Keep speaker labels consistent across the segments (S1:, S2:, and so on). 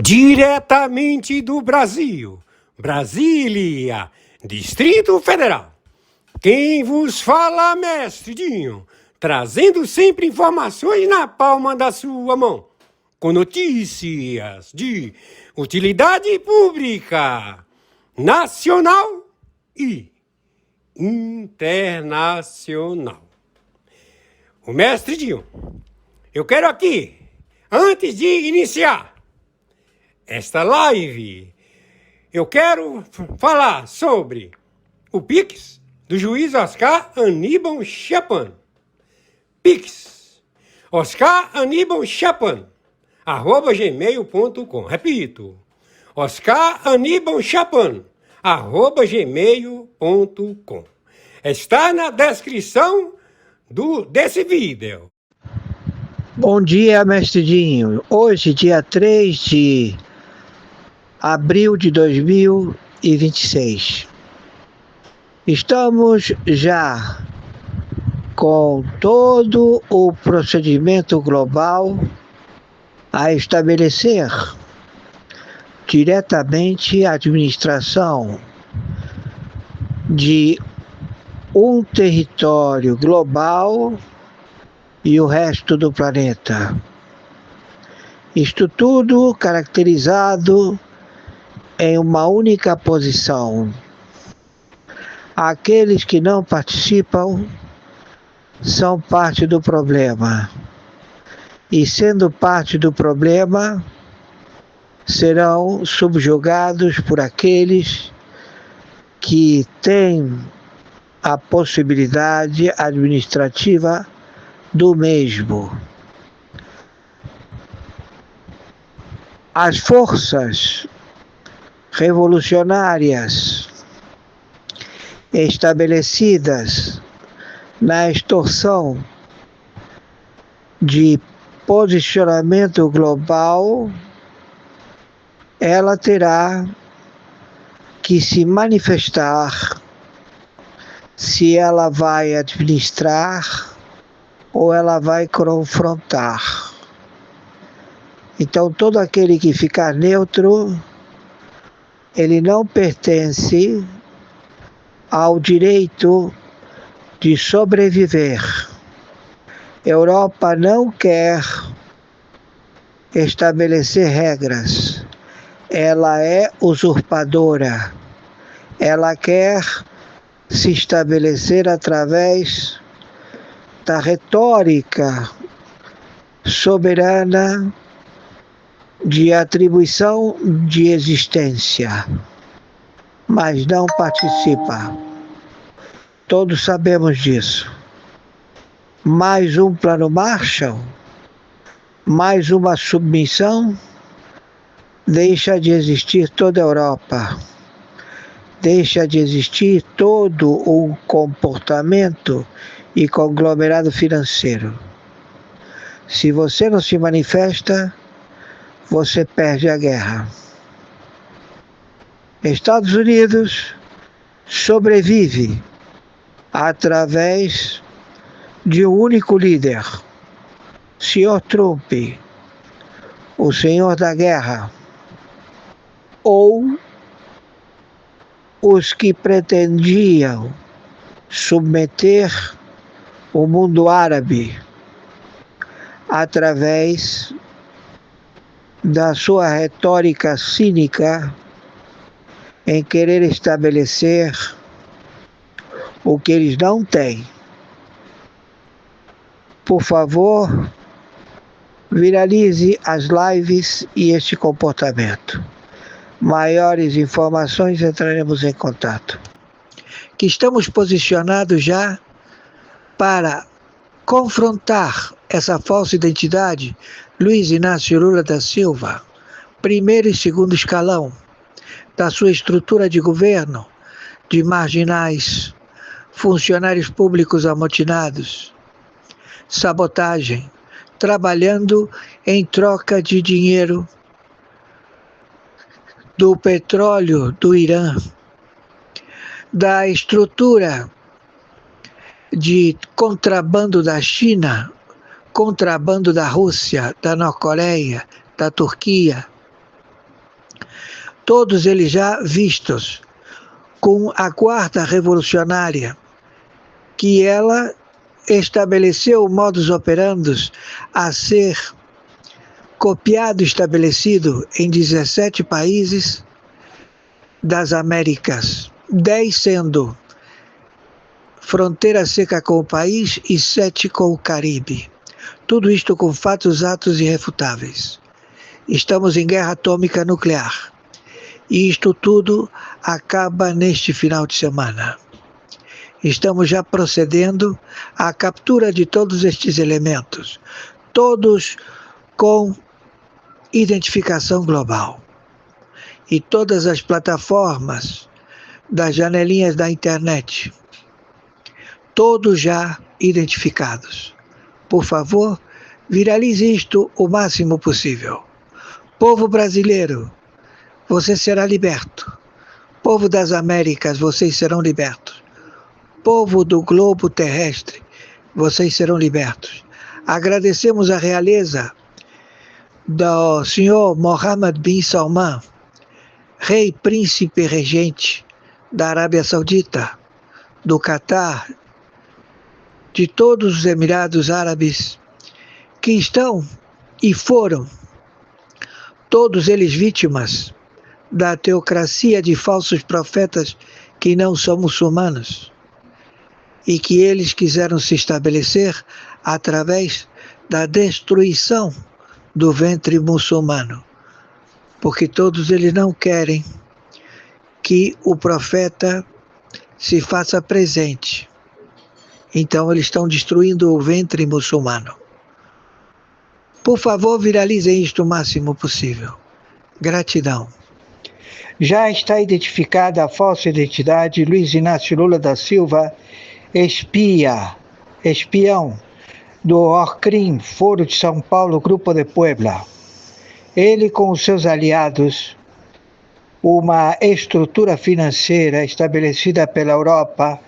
S1: Diretamente do Brasil, Brasília, Distrito Federal. Quem vos fala, mestre Dinho, trazendo sempre informações na palma da sua mão, com notícias de utilidade pública, nacional e internacional. O mestre Dinho, eu quero aqui, antes de iniciar esta live, eu quero falar sobre o Pix do juiz Oscar Aníbal Chapan. Pix, Oscar Aníbal Chapan, @gmail.com. Repito, Oscar Aníbal Chapan, @gmail.com. Está na descrição desse vídeo.
S2: Bom dia, mestre Dinho. Hoje, dia 3 de abril de 2026. Estamos já com todo o procedimento global a estabelecer diretamente a administração de um território global e o resto do planeta. Isto tudo caracterizado em uma única posição. Aqueles que não participam são parte do problema. E sendo parte do problema, serão subjugados por aqueles que têm a possibilidade administrativa do mesmo. As forças revolucionárias estabelecidas na extorsão de posicionamento global, ela terá que se manifestar se ela vai administrar ou ela vai confrontar. Então, todo aquele que ficar neutro, ele não pertence ao direito de sobreviver. Europa não quer estabelecer regras. Ela é usurpadora. Ela quer se estabelecer através da retórica soberana de atribuição de existência, mas não participa. Todos sabemos disso. Mais um plano Marshall, mais uma submissão, deixa de existir toda a Europa. Deixa de existir todo o comportamento e conglomerado financeiro. Se você não se manifesta, você perde a guerra. Estados Unidos sobrevive através de um único líder, Sr. Trump, o senhor da guerra, ou os que pretendiam submeter o mundo árabe através da sua retórica cínica em querer estabelecer o que eles não têm. Por favor, viralize as lives e este comportamento. Maiores informações entraremos em contato. Que estamos posicionados já para confrontar essa falsa identidade, Luiz Inácio Lula da Silva, primeiro e segundo escalão da sua estrutura de governo, de marginais, funcionários públicos amotinados, sabotagem, trabalhando em troca de dinheiro do petróleo do Irã, da estrutura de contrabando da China, contrabando da Rússia, da Norte-Coreia, da Turquia, todos eles já vistos com a quarta revolucionária, que ela estabeleceu o modus operandi a ser copiado e estabelecido em 17 países das Américas, 10 sendo fronteira seca com o país e 7 com o Caribe. Tudo isto com fatos, atos irrefutáveis. Estamos em guerra atômica nuclear. E isto tudo acaba neste final de semana. Estamos já procedendo à captura de todos estes elementos, todos com identificação global. E todas as plataformas das janelinhas da internet, todos já identificados. Por favor, viralize isto o máximo possível. Povo brasileiro, você será liberto. Povo das Américas, vocês serão libertos. Povo do globo terrestre, vocês serão libertos. Agradecemos a realeza do senhor Mohammed bin Salman, rei, príncipe regente da Arábia Saudita, do Catar, de todos os Emirados Árabes, que estão e foram, todos eles vítimas da teocracia de falsos profetas que não são muçulmanos e que eles quiseram se estabelecer através da destruição do ventre muçulmano, porque todos eles não querem que o profeta se faça presente. Então eles estão destruindo o ventre muçulmano. Por favor, viralizem isto o máximo possível. Gratidão. Já está identificada a falsa identidade Luiz Inácio Lula da Silva, espião do ORCRIM, Foro de São Paulo, Grupo de Puebla. Ele com os seus aliados, uma estrutura financeira estabelecida pela Europa,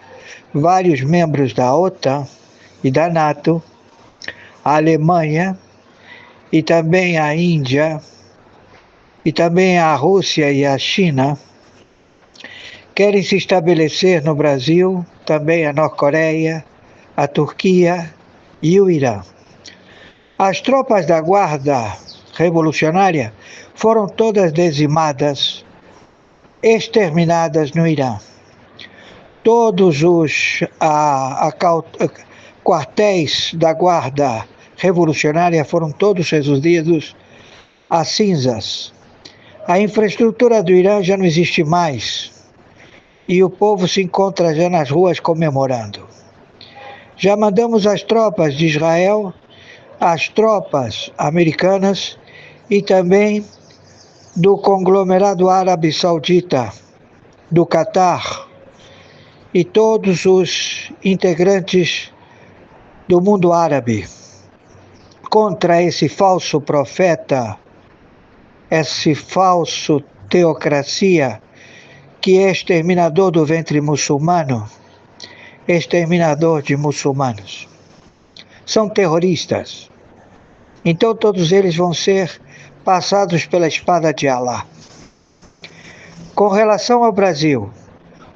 S2: vários membros da OTAN e da NATO, a Alemanha e também a Índia e também a Rússia e a China, querem se estabelecer no Brasil, também a Norte-Coreia, a Turquia e o Irã. As tropas da Guarda Revolucionária foram todas dizimadas, exterminadas no Irã. Todos os quartéis da Guarda Revolucionária foram todos reduzidos a cinzas. A infraestrutura do Irã já não existe mais e o povo se encontra já nas ruas comemorando. Já mandamos as tropas de Israel, as tropas americanas e também do conglomerado árabe saudita, do Catar e todos os integrantes do mundo árabe contra esse falso profeta, esse falso teocracia que é exterminador do ventre muçulmano, exterminador de muçulmanos. São terroristas. Então todos eles vão ser passados pela espada de Alá. Com relação ao Brasil,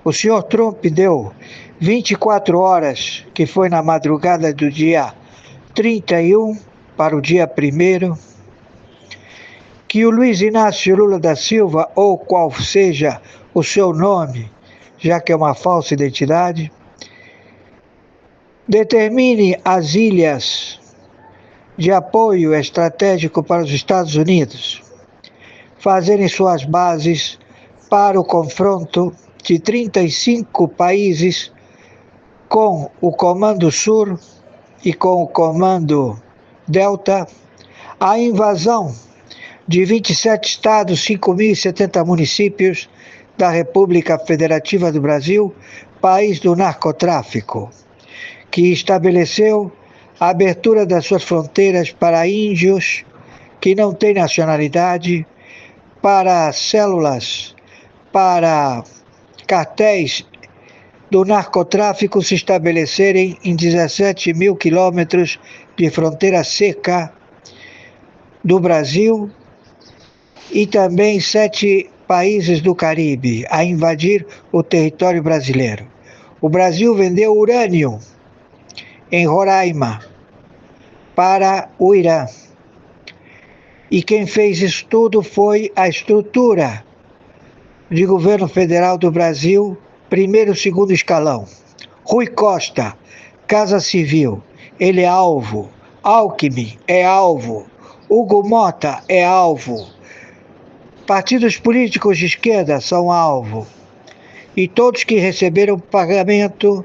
S2: o senhor Trump deu 24 horas, que foi na madrugada do dia 31 para o dia 1º, que o Luiz Inácio Lula da Silva, ou qual seja o seu nome, já que é uma falsa identidade, determine as ilhas de apoio estratégico para os Estados Unidos fazerem suas bases para o confronto de 35 países com o Comando Sur e com o Comando Delta, a invasão de 27 estados, 5.070 municípios da República Federativa do Brasil, país do narcotráfico, que estabeleceu a abertura das suas fronteiras para índios que não têm nacionalidade, para células, para cartéis do narcotráfico se estabelecerem em 17 mil quilômetros de fronteira seca do Brasil e também 7 países do Caribe a invadir o território brasileiro. O Brasil vendeu urânio em Roraima para o Irã. E quem fez isso tudo foi a estrutura de governo federal do Brasil, primeiro e segundo escalão. Rui Costa, Casa Civil, ele é alvo. Alckmin é alvo. Hugo Mota é alvo. Partidos políticos de esquerda são alvo. E todos que receberam pagamento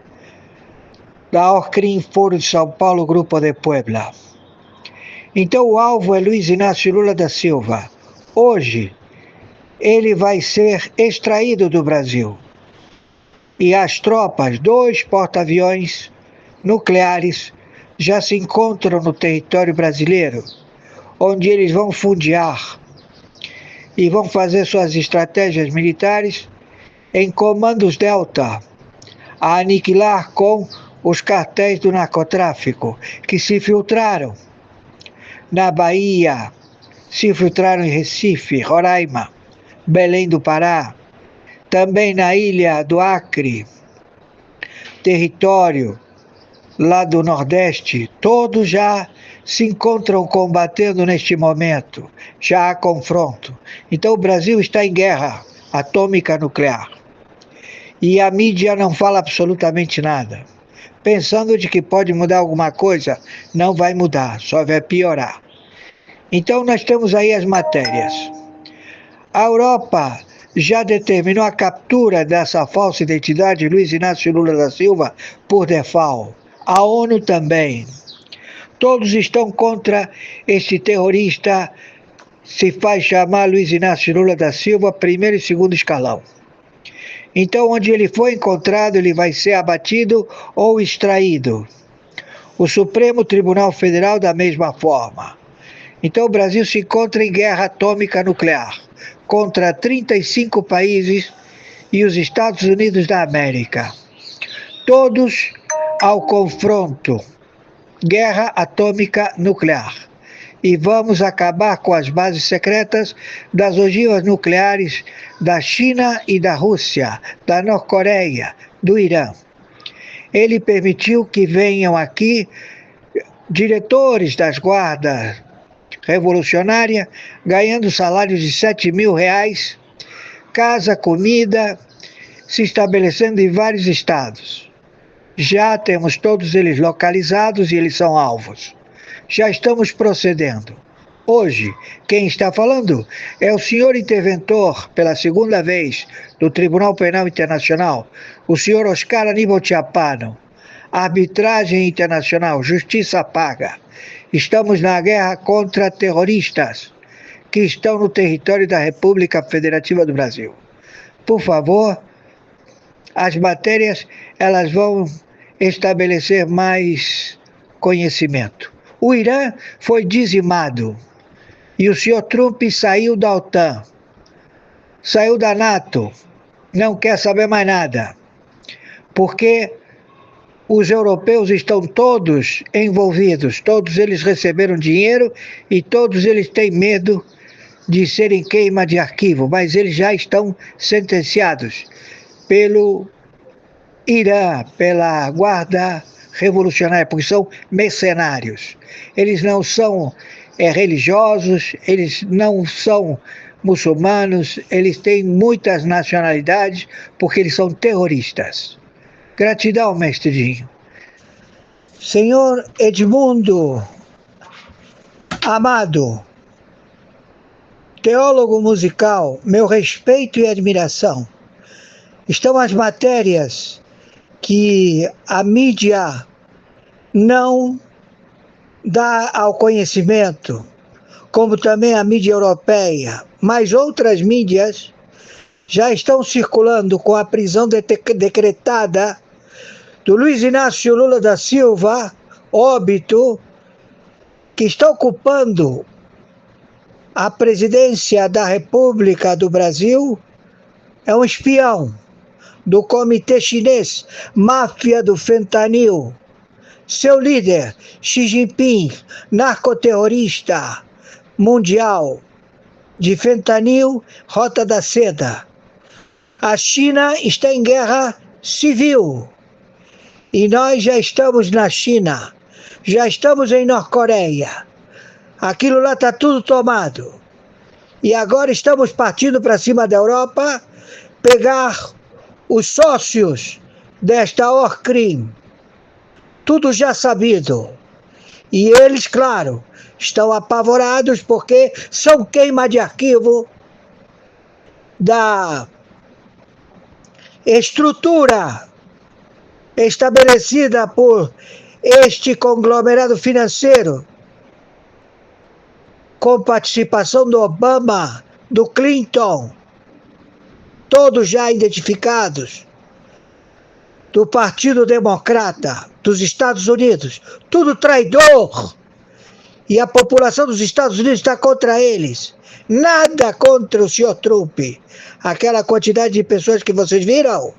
S2: da Orcrim, Foro de São Paulo, Grupo de Puebla. Então o alvo é Luiz Inácio Lula da Silva. Hoje, ele vai ser extraído do Brasil. E as tropas, 2 porta-aviões nucleares, já se encontram no território brasileiro, onde eles vão fundear e vão fazer suas estratégias militares em comandos Delta, a aniquilar com os cartéis do narcotráfico, que se filtraram na Bahia, se infiltraram em Recife, Roraima, Belém do Pará, também na ilha do Acre, território lá do Nordeste, todos já se encontram combatendo neste momento, já há confronto. Então o Brasil está em guerra atômica nuclear. E a mídia não fala absolutamente nada. Pensando de que pode mudar alguma coisa, não vai mudar, só vai piorar. Então nós temos aí as matérias. A Europa já determinou a captura dessa falsa identidade de Luiz Inácio Lula da Silva por default. A ONU também. Todos estão contra este terrorista, se faz chamar Luiz Inácio Lula da Silva, primeiro e segundo escalão. Então, onde ele for encontrado, ele vai ser abatido ou extraído. O Supremo Tribunal Federal, da mesma forma. Então, o Brasil se encontra em guerra atômica nuclear contra 35 países e os Estados Unidos da América. Todos ao confronto. Guerra atômica nuclear. E vamos acabar com as bases secretas das ogivas nucleares da China e da Rússia, da Norte-Coreia, do Irã. Ele permitiu que venham aqui diretores das guardas revolucionárias ganhando salários de R$7.000, casa, comida, se estabelecendo em vários estados. Já temos todos eles localizados e eles são alvos. Já estamos procedendo. Hoje, quem está falando é o senhor interventor, pela segunda vez, do Tribunal Penal Internacional, o senhor Oscar Aníbal Chiapano. Arbitragem internacional, justiça paga. Estamos na guerra contra terroristas que estão no território da República Federativa do Brasil. Por favor, as matérias elas vão estabelecer mais conhecimento. O Irã foi dizimado e o senhor Trump saiu da OTAN, saiu da NATO, não quer saber mais nada, porque os europeus estão todos envolvidos, todos eles receberam dinheiro e todos eles têm medo de serem queima de arquivo, mas eles já estão sentenciados pelo Irã, pela guarda revolucionária, porque são mercenários. Eles não são religiosos, eles não são muçulmanos, eles têm muitas nacionalidades, porque eles são terroristas. Gratidão, mestrinho. Senhor Edmundo Amado, teólogo musical, meu respeito e admiração. Estão as matérias que a mídia não dá ao conhecimento, como também a mídia europeia, mas outras mídias já estão circulando com a prisão decretada do Luiz Inácio Lula da Silva, óbito, que está ocupando a presidência da República do Brasil, é um espião do Comitê Chinês, máfia do fentanil. Seu líder, Xi Jinping, narcoterrorista mundial, de fentanil, Rota da Seda. A China está em guerra civil. E nós já estamos na China. Já estamos em Norte-Coreia. Aquilo lá está tudo tomado. E agora estamos partindo para cima da Europa, pegar os sócios desta Orcrim. Tudo já sabido. E eles, claro, estão apavorados porque são queima de arquivo da estrutura estabelecida por este conglomerado financeiro, com participação do Obama, do Clinton, todos já identificados, do Partido Democrata dos Estados Unidos, tudo traidor. E a população dos Estados Unidos está contra eles. Nada contra o senhor Trump. Aquela quantidade de pessoas que vocês viram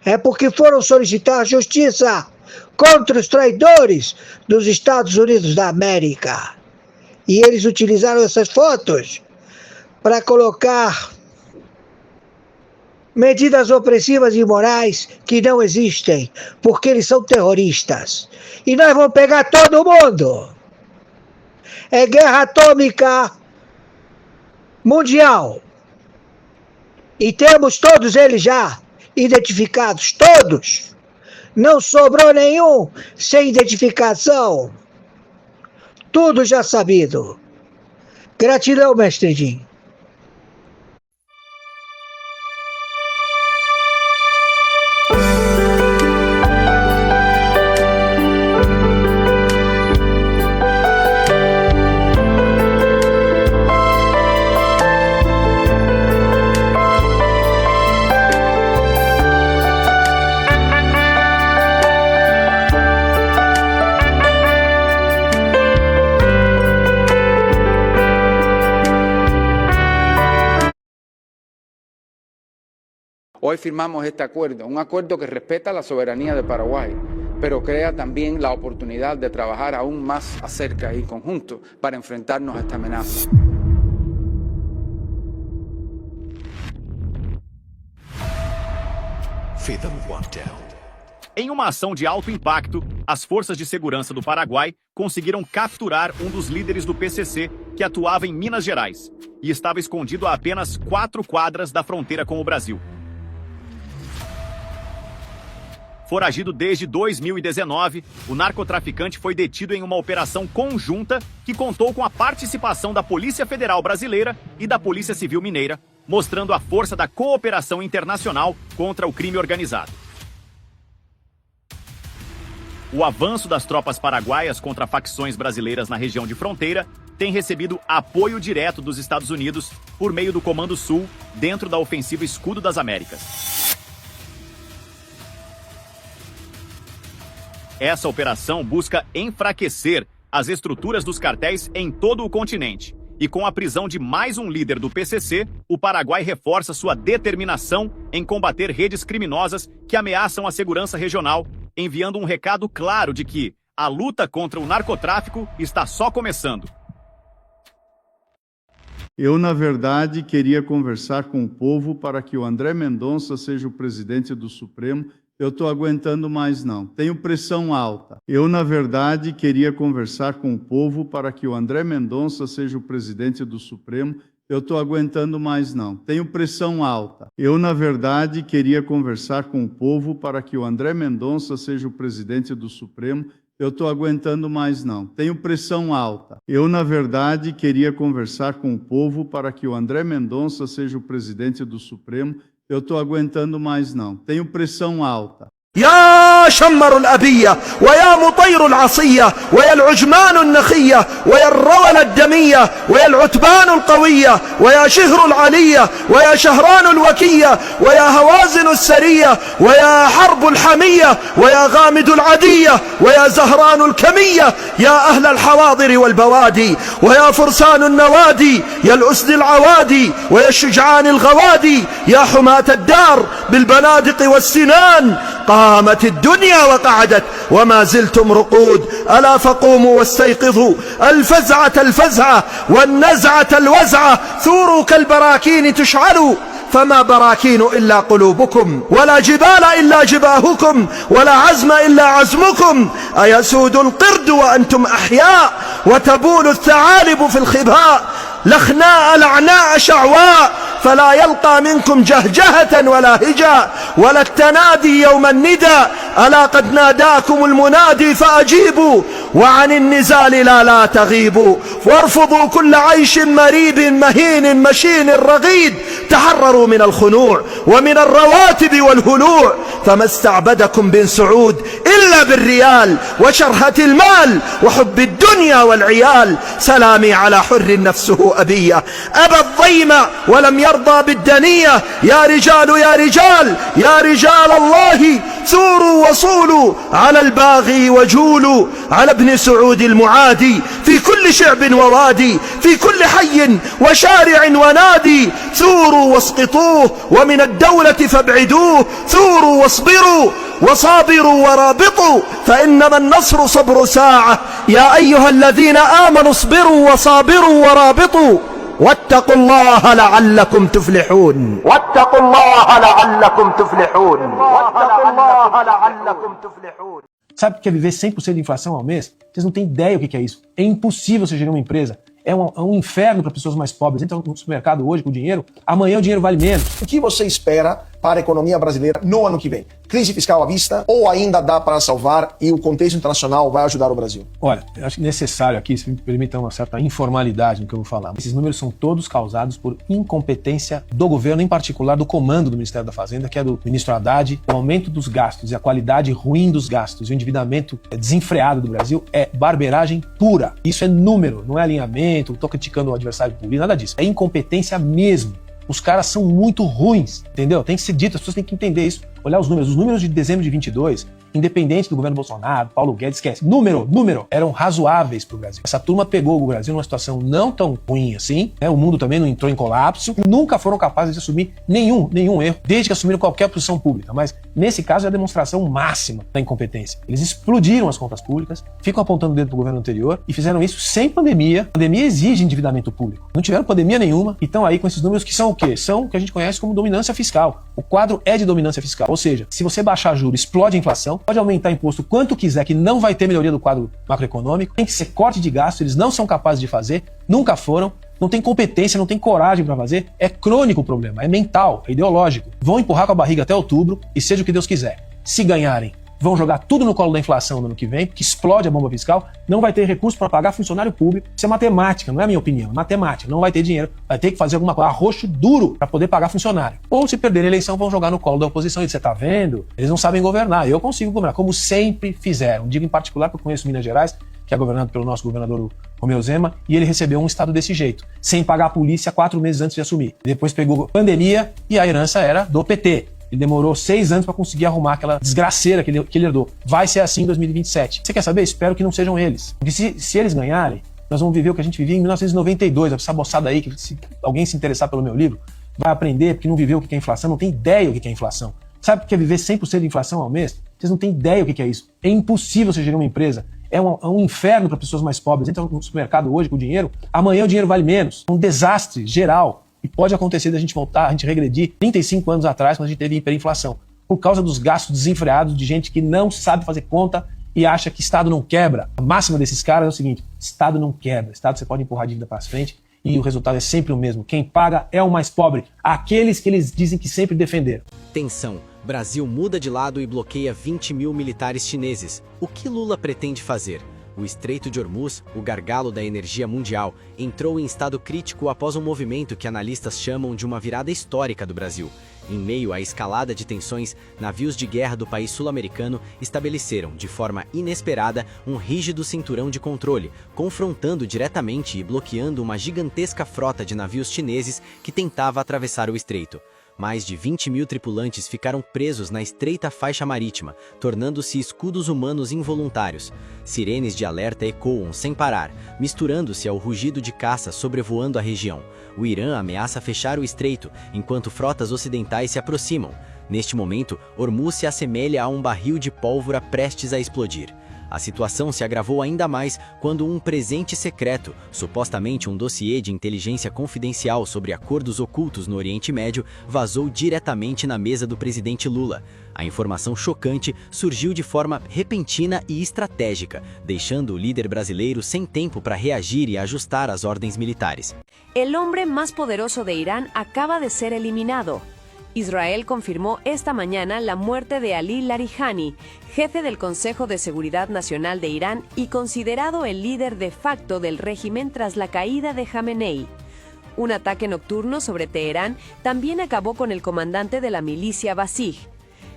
S2: é porque foram solicitar justiça contra os traidores dos Estados Unidos da América. E eles utilizaram essas fotos para colocar medidas opressivas e imorais que não existem, porque eles são terroristas. E nós vamos pegar todo mundo. É guerra atômica mundial. E temos todos eles já identificados, todos. Não sobrou nenhum sem identificação. Tudo já sabido. Gratidão, mestre Jim.
S3: Hoy firmamos este acuerdo, un acuerdo que respeta la soberanía de Paraguay, pero crea también la oportunidad de trabajar aún más acerca y conjunto para enfrentarnos a esta amenaza.
S4: Em uma ação de alto impacto, as forças de segurança do Paraguai conseguiram capturar um dos líderes do PCC que atuava em Minas Gerais e estava escondido a apenas 4 quadras da fronteira com o Brasil. Foragido desde 2019, o narcotraficante foi detido em uma operação conjunta que contou com a participação da Polícia Federal Brasileira e da Polícia Civil Mineira, mostrando a força da cooperação internacional contra o crime organizado. O avanço das tropas paraguaias contra facções brasileiras na região de fronteira tem recebido apoio direto dos Estados Unidos por meio do Comando Sul, dentro da ofensiva Escudo das Américas. Essa operação busca enfraquecer as estruturas dos cartéis em todo o continente. E com a prisão de mais um líder do PCC, o Paraguai reforça sua determinação em combater redes criminosas que ameaçam a segurança regional, enviando um recado claro de que a luta contra o narcotráfico está só começando.
S5: Eu, na verdade, queria conversar com o povo para que o André Mendonça seja o presidente do Supremo. Eu estou aguentando mais não. Tenho pressão alta. Eu, na verdade, queria conversar com o povo para que o André Mendonça seja o presidente do Supremo. Eu estou aguentando mais não. Tenho pressão alta. Eu, na verdade, queria conversar com o povo para que o André Mendonça seja o presidente do Supremo. Eu estou aguentando mais não. Tenho pressão alta. Eu, na verdade, queria conversar com o povo para que o André Mendonça seja o presidente do Supremo. Eu estou aguentando mais não. Tenho pressão alta.
S6: يا شمر الأبية ويا مطير العصية ويا العجمان النخية ويا الرونة الدمية ويا العتبان القوية ويا شهر العلية ويا شهران الوكية ويا هوازن السرية ويا حرب الحمية ويا غامد العدية ويا زهران الكمية يا أهل الحواضر والبوادي ويا فرسان النوادي يا الأسد العوادي ويا الشجعان الغوادي يا حماة الدار بالبنادق والسنان قامت الدنيا وقعدت وما زلتم رقود ألا فقوموا واستيقظوا الفزعة الفزعة والنزعة الوزعة ثوروا كالبراكين تشعلوا فما براكين إلا قلوبكم ولا جبال إلا جباهكم ولا عزم إلا عزمكم أيسود القرد وأنتم أحياء وتبول الثعالب في الخباء لخناء لعناء شعواء فلا يلقى منكم جهجهة ولا هجاء ولا التنادي يوم الندى ألا قد ناداكم المنادي فأجيبوا وعن النزال لا تغيبوا وارفضوا كل عيش مريب مهين مشين رغيد تحرروا من الخنوع ومن الرواتب والهلوع فما استعبدكم بن سعود إلا بالريال وشرهة المال وحب الدنيا والعيال سلامي على حر نفسه أبية أبى الضيم ولم يرضى بالدنية يا رجال يا رجال يا رجال الله ثوروا وصولوا على الباغي وجولوا على ابن سعود المعادي في كل شعب ووادي في كل حي وشارع ونادي ثوروا واسقطوه ومن الدولة فابعدوه ثوروا واصبروا وصابروا ورابطوا فإنما النصر صبر ساعة يا أيها الذين آمنوا اصبروا وصابروا ورابطوا واتقوا الله لعلكم تفلحون واتقوا الله لعلكم تفلحون واتقوا الله لعلكم تفلحون.
S7: Sabe o que é viver 100% de inflação ao mês? Vocês não têm ideia o que é isso. É impossível você gerir uma empresa. É um inferno para pessoas mais pobres. Entra no supermercado hoje com dinheiro, amanhã o dinheiro vale menos.
S8: O que você espera para a economia brasileira no ano que vem? Crise fiscal à vista ou ainda dá para salvar e o contexto internacional vai ajudar o Brasil?
S7: Olha, eu acho necessário aqui, se me permitam uma certa informalidade no que eu vou falar. Esses números são todos causados por incompetência do governo, em particular do comando do Ministério da Fazenda, que é do ministro Haddad. O aumento dos gastos e a qualidade ruim dos gastos e o endividamento desenfreado do Brasil é barbeiragem pura. Isso é número, não é alinhamento, não estou criticando o adversário político, nada disso. É incompetência mesmo. Os caras são muito ruins, entendeu? Tem que ser dito, as pessoas têm que entender isso. Olhar os números de dezembro de 22, independente do governo Bolsonaro, Paulo Guedes, esquece. Número, eram razoáveis para o Brasil. Essa turma pegou o Brasil numa situação não tão ruim assim, né? O mundo também não entrou em colapso, nunca foram capazes de assumir nenhum erro, desde que assumiram qualquer posição pública. Mas nesse caso é a demonstração máxima da incompetência. Eles explodiram as contas públicas, ficam apontando o dedo para o governo anterior e fizeram isso sem pandemia. A pandemia exige endividamento público. Não tiveram pandemia nenhuma e estão aí com esses números que são o quê? São o que a gente conhece como dominância fiscal. O quadro é de dominância fiscal. Ou seja, se você baixar juros, explode a inflação, pode aumentar imposto quanto quiser, que não vai ter melhoria do quadro macroeconômico, tem que ser corte de gasto, eles não são capazes de fazer, nunca foram, não tem competência, não tem coragem para fazer, é crônico o problema, é mental, é ideológico. Vão empurrar com a barriga até outubro e seja o que Deus quiser. Se ganharem, vão jogar tudo no colo da inflação no ano que vem, que explode a bomba fiscal, não vai ter recurso para pagar funcionário público. Isso é matemática, não é a minha opinião, é matemática. Não vai ter dinheiro, vai ter que fazer alguma coisa, arroxo duro para poder pagar funcionário. Ou se perderem a eleição, vão jogar no colo da oposição. E você tá vendo? Eles não sabem governar, eu consigo governar, como sempre fizeram. Digo em particular que eu conheço Minas Gerais, que é governado pelo nosso governador Romeu Zema, e ele recebeu um estado desse jeito, sem pagar a polícia 4 meses antes de assumir. Depois pegou pandemia e a herança era do PT. Ele demorou 6 anos para conseguir arrumar aquela desgraceira que ele herdou. Vai ser assim em 2027. Você quer saber? Espero que não sejam eles. Porque se eles ganharem, nós vamos viver o que a gente vivia em 1992. Essa moçada aí, que se alguém se interessar pelo meu livro, vai aprender, porque não viveu o que é inflação, não tem ideia o que é inflação. Sabe o que é viver 100% de inflação ao mês? Vocês não têm ideia o que é isso. É impossível você gerir uma empresa. É um inferno para pessoas mais pobres. Entra no supermercado hoje com dinheiro, amanhã o dinheiro vale menos. Um desastre geral. E pode acontecer da gente voltar, a gente regredir 35 anos atrás, quando a gente teve hiperinflação. Por causa dos gastos desenfreados de gente que não sabe fazer conta e acha que Estado não quebra. A máxima desses caras é o seguinte: Estado não quebra. Estado você pode empurrar a dívida para frente e o resultado é sempre o mesmo. Quem paga é o mais pobre. Aqueles que eles dizem que sempre defenderam.
S9: Tensão. Brasil muda de lado e bloqueia 20 mil militares chineses. O que Lula pretende fazer? O Estreito de Hormuz, o gargalo da energia mundial, entrou em estado crítico após um movimento que analistas chamam de uma virada histórica do Brasil. Em meio à escalada de tensões, navios de guerra do país sul-americano estabeleceram, de forma inesperada, um rígido cinturão de controle, confrontando diretamente e bloqueando uma gigantesca frota de navios chineses que tentava atravessar o estreito. Mais de 20 mil tripulantes ficaram presos na estreita faixa marítima, tornando-se escudos humanos involuntários. Sirenes de alerta ecoam sem parar, misturando-se ao rugido de caça sobrevoando a região. O Irã ameaça fechar o estreito, enquanto frotas ocidentais se aproximam. Neste momento, Hormuz se assemelha a um barril de pólvora prestes a explodir. A situação se agravou ainda mais quando um presente secreto, supostamente um dossiê de inteligência confidencial sobre acordos ocultos no Oriente Médio, vazou diretamente na mesa do presidente Lula. A informação chocante surgiu de forma repentina e estratégica, deixando o líder brasileiro sem tempo para reagir e ajustar as ordens militares.
S10: El hombre más poderoso de Irán acaba de ser eliminado. Israel confirmó esta mañana la muerte de Ali Larijani, jefe del Consejo de Seguridad Nacional de Irán y considerado el líder de facto del régimen tras la caída de Jamenei. Un ataque nocturno sobre Teherán también acabó con el comandante de la milicia Basij.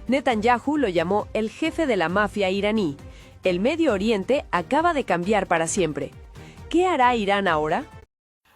S10: Netanyahu lo llamó el jefe de la mafia iraní. El Medio Oriente acaba de cambiar para siempre. ¿Qué hará Irán ahora?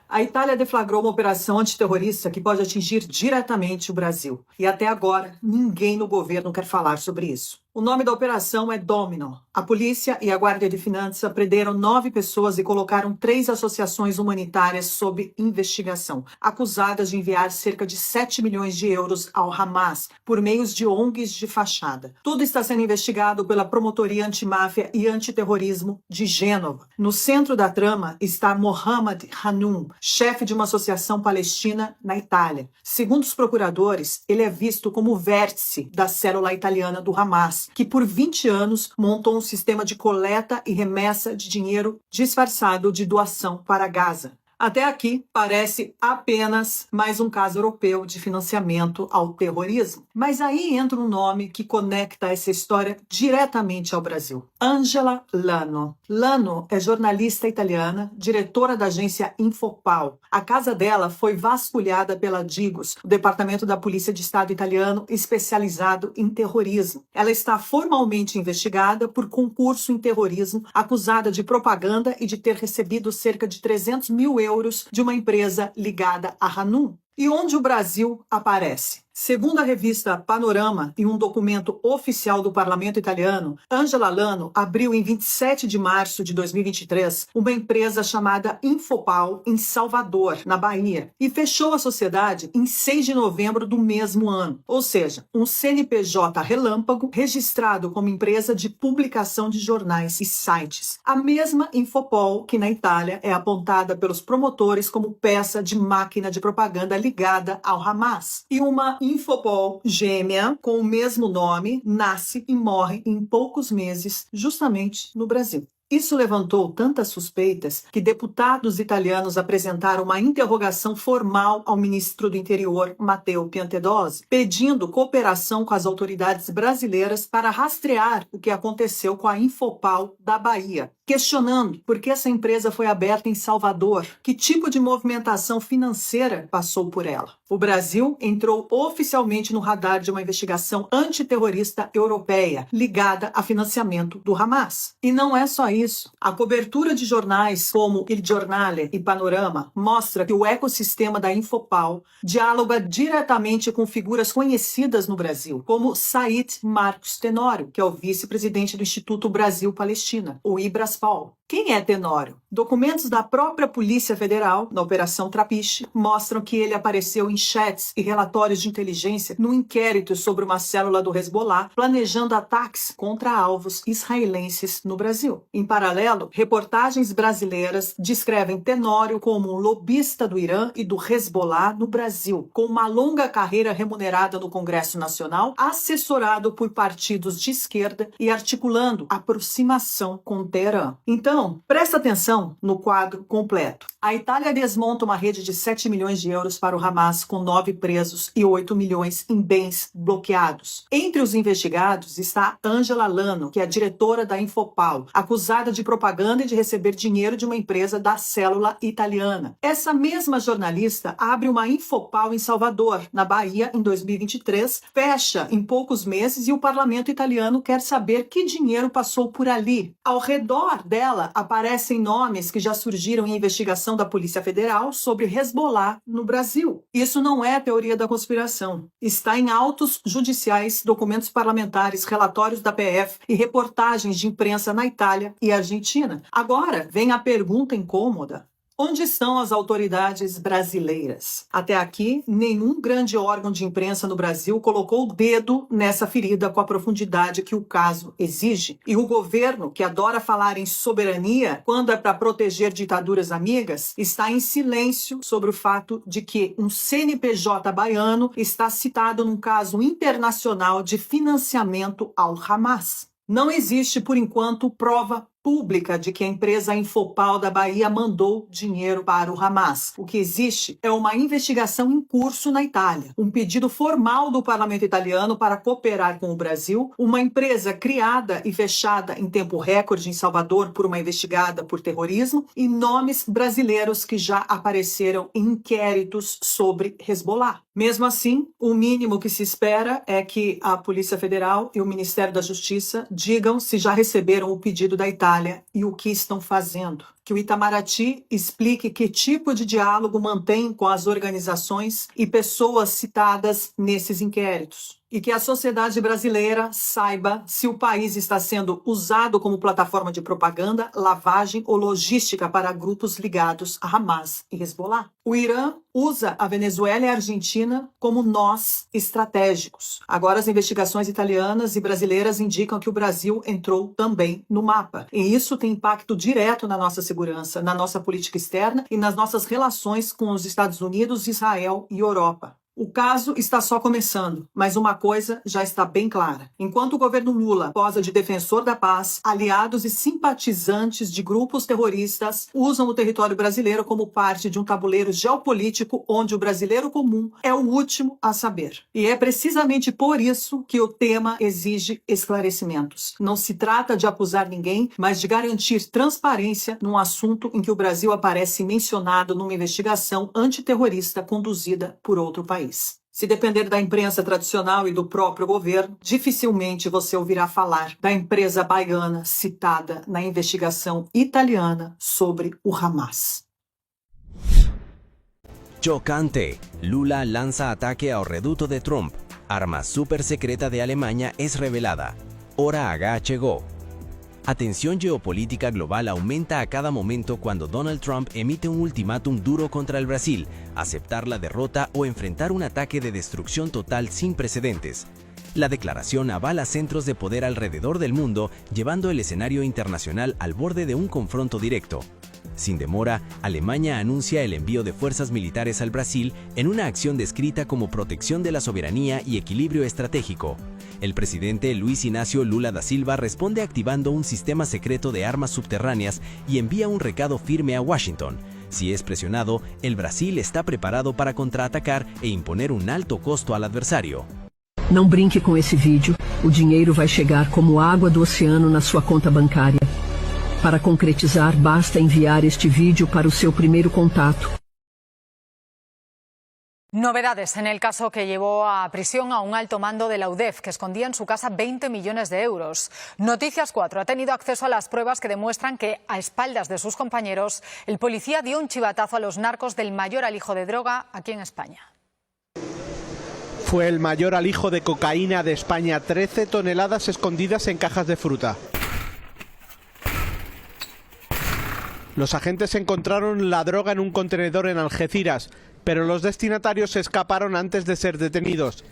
S11: A Itália deflagrou uma operação antiterrorista que pode atingir diretamente o Brasil. E até agora, ninguém no governo quer falar sobre isso. O nome da operação é Domino. A polícia e a Guarda de Finança prenderam 9 pessoas e colocaram 3 associações humanitárias sob investigação, acusadas de enviar cerca de 7 milhões de euros ao Hamas por meios de ONGs de fachada. Tudo está sendo investigado pela Promotoria Antimáfia e Antiterrorismo de Gênova. No centro da trama está Mohamed Hanoum, chefe de uma associação palestina na Itália. Segundo os procuradores, ele é visto como vértice da célula italiana do Hamas, que por 20 anos montou um sistema de coleta e remessa de dinheiro disfarçado de doação para Gaza. Até aqui, parece apenas mais um caso europeu de financiamento ao terrorismo. Mas aí entra um nome que conecta essa história diretamente ao Brasil. Angela Lano. Lano é jornalista italiana, diretora da agência Infopal. A casa dela foi vasculhada pela Digos, o departamento da Polícia de Estado italiano especializado em terrorismo. Ela está formalmente investigada por concurso em terrorismo, acusada de propaganda e de ter recebido cerca de 300 mil euros de uma empresa ligada a Hanoum. E onde o Brasil aparece? Segundo a revista Panorama e um documento oficial do Parlamento italiano, Angela Lano abriu em 27 de março de 2023 uma empresa chamada Infopal em Salvador, na Bahia, e fechou a sociedade em 6 de novembro do mesmo ano, ou seja, um CNPJ relâmpago registrado como empresa de publicação de jornais e sites. A mesma Infopol que na Itália é apontada pelos promotores como peça de máquina de propaganda ligada ao Hamas. E uma Infopol gêmea com o mesmo nome nasce e morre em poucos meses, justamente no Brasil. Isso levantou tantas suspeitas que deputados italianos apresentaram uma interrogação formal ao ministro do Interior, Matteo Piantedosi, pedindo cooperação com as autoridades brasileiras para rastrear o que aconteceu com a Infopal da Bahia, questionando por que essa empresa foi aberta em Salvador, que tipo de movimentação financeira passou por ela. O Brasil entrou oficialmente no radar de uma investigação antiterrorista europeia ligada a financiamento do Hamas. E não é só isso. A cobertura de jornais como Il Giornale e Panorama mostra que o ecossistema da Infopal dialoga diretamente com figuras conhecidas no Brasil, como Said Marcos Tenório, que é o vice-presidente do Instituto Brasil-Palestina, o IBRASPAL. Quem é Tenório? Documentos da própria Polícia Federal, na Operação Trapiche, mostram que ele apareceu em chats e relatórios de inteligência no inquérito sobre uma célula do Hezbollah planejando ataques contra alvos israelenses no Brasil. Em paralelo, reportagens brasileiras descrevem Tenório como um lobista do Irã e do Hezbollah no Brasil, com uma longa carreira remunerada no Congresso Nacional, assessorado por partidos de esquerda e articulando aproximação com Teherã. Então, presta atenção no quadro completo. A Itália desmonta uma rede de 7 milhões de euros para o Hamas, com 9 presos e 8 milhões em bens bloqueados. Entre os investigados está Angela Lano, que é a diretora da Infopal, acusada de propaganda e de receber dinheiro de uma empresa da célula italiana. Essa mesma jornalista abre uma Infopal em Salvador, na Bahia, em 2023, fecha em poucos meses e o parlamento italiano quer saber que dinheiro passou por ali. Ao redor dela aparecem nomes nomes que já surgiram em investigação da Polícia Federal sobre Hezbollah no Brasil. Isso não é teoria da conspiração. Está em autos judiciais, documentos parlamentares, relatórios da PF e reportagens de imprensa na Itália e Argentina. Agora vem a pergunta incômoda. Onde estão as autoridades brasileiras? Até aqui, nenhum grande órgão de imprensa no Brasil colocou o dedo nessa ferida com a profundidade que o caso exige. E o governo, que adora falar em soberania, quando é para proteger ditaduras amigas, está em silêncio sobre o fato de que um CNPJ baiano está citado num caso internacional de financiamento ao Hamas. Não existe, por enquanto, prova pública de que a empresa Infopal da Bahia mandou dinheiro para o Hamas. O que existe é uma investigação em curso na Itália, um pedido formal do parlamento italiano para cooperar com o Brasil, uma empresa criada e fechada em tempo recorde em Salvador por uma investigada por terrorismo e nomes brasileiros que já apareceram em inquéritos sobre Hezbollah. Mesmo assim, o mínimo que se espera é que a Polícia Federal e o Ministério da Justiça digam se já receberam o pedido da Itália e o que estão fazendo. Que o Itamaraty explique que tipo de diálogo mantém com as organizações e pessoas citadas nesses inquéritos. E que a sociedade brasileira saiba se o país está sendo usado como plataforma de propaganda, lavagem ou logística para grupos ligados a Hamas e Hezbollah. O Irã usa a Venezuela e a Argentina como nós estratégicos. Agora as investigações italianas e brasileiras indicam que o Brasil entrou também no mapa. E isso tem impacto direto na nossa segurança, na nossa política externa e nas nossas relações com os Estados Unidos, Israel e Europa. O caso está só começando, mas uma coisa já está bem clara. Enquanto o governo Lula posa de defensor da paz, aliados e simpatizantes de grupos terroristas usam o território brasileiro como parte de um tabuleiro geopolítico onde o brasileiro comum é o último a saber. E é precisamente por isso que o tema exige esclarecimentos. Não se trata de acusar ninguém, mas de garantir transparência num assunto em que o Brasil aparece mencionado numa investigação antiterrorista conduzida por outro país. Se depender da imprensa tradicional e do próprio governo, dificilmente você ouvirá falar da empresa baiana citada na investigação italiana sobre o Hamas.
S9: Chocante. Lula lanza ataque ao reduto de Trump. Arma super secreta de Alemania es revelada. Hora H llegó. A tensión geopolítica global aumenta a cada momento cuando Donald Trump emite un ultimátum duro contra el Brasil, aceptar la derrota o enfrentar un ataque de destrucción total sin precedentes. La declaración avala centros de poder alrededor del mundo, llevando el escenario internacional al borde de un confronto directo. Sin demora, Alemania anuncia el envío de fuerzas militares al Brasil en una acción descrita como protección de la soberanía y equilibrio estratégico. El presidente Luis Inácio Lula da Silva responde activando un sistema secreto de armas subterráneas y envía un recado firme a Washington. Si es presionado, el Brasil está preparado para contraatacar e imponer un alto costo al adversario.
S12: Não brinque com esse vídeo. O dinheiro vai chegar como água do oceano na sua conta bancária. Para concretizar, basta enviar este vídeo para o seu primeiro contato.
S13: Novedades en el caso que llevó a prisión a un alto mando de la UDEF que escondía en su casa 20 millones de euros. Noticias 4 ha tenido acceso a las pruebas que demuestran que, a espaldas de sus compañeros, el policía dio un chivatazo a los narcos del mayor alijo de droga aquí en España.
S14: Fue el mayor alijo de cocaína de España, 13 toneladas escondidas en cajas de fruta. Los agentes encontraron la droga en un contenedor en Algeciras, pero los destinatarios se escaparon antes de ser detenidos.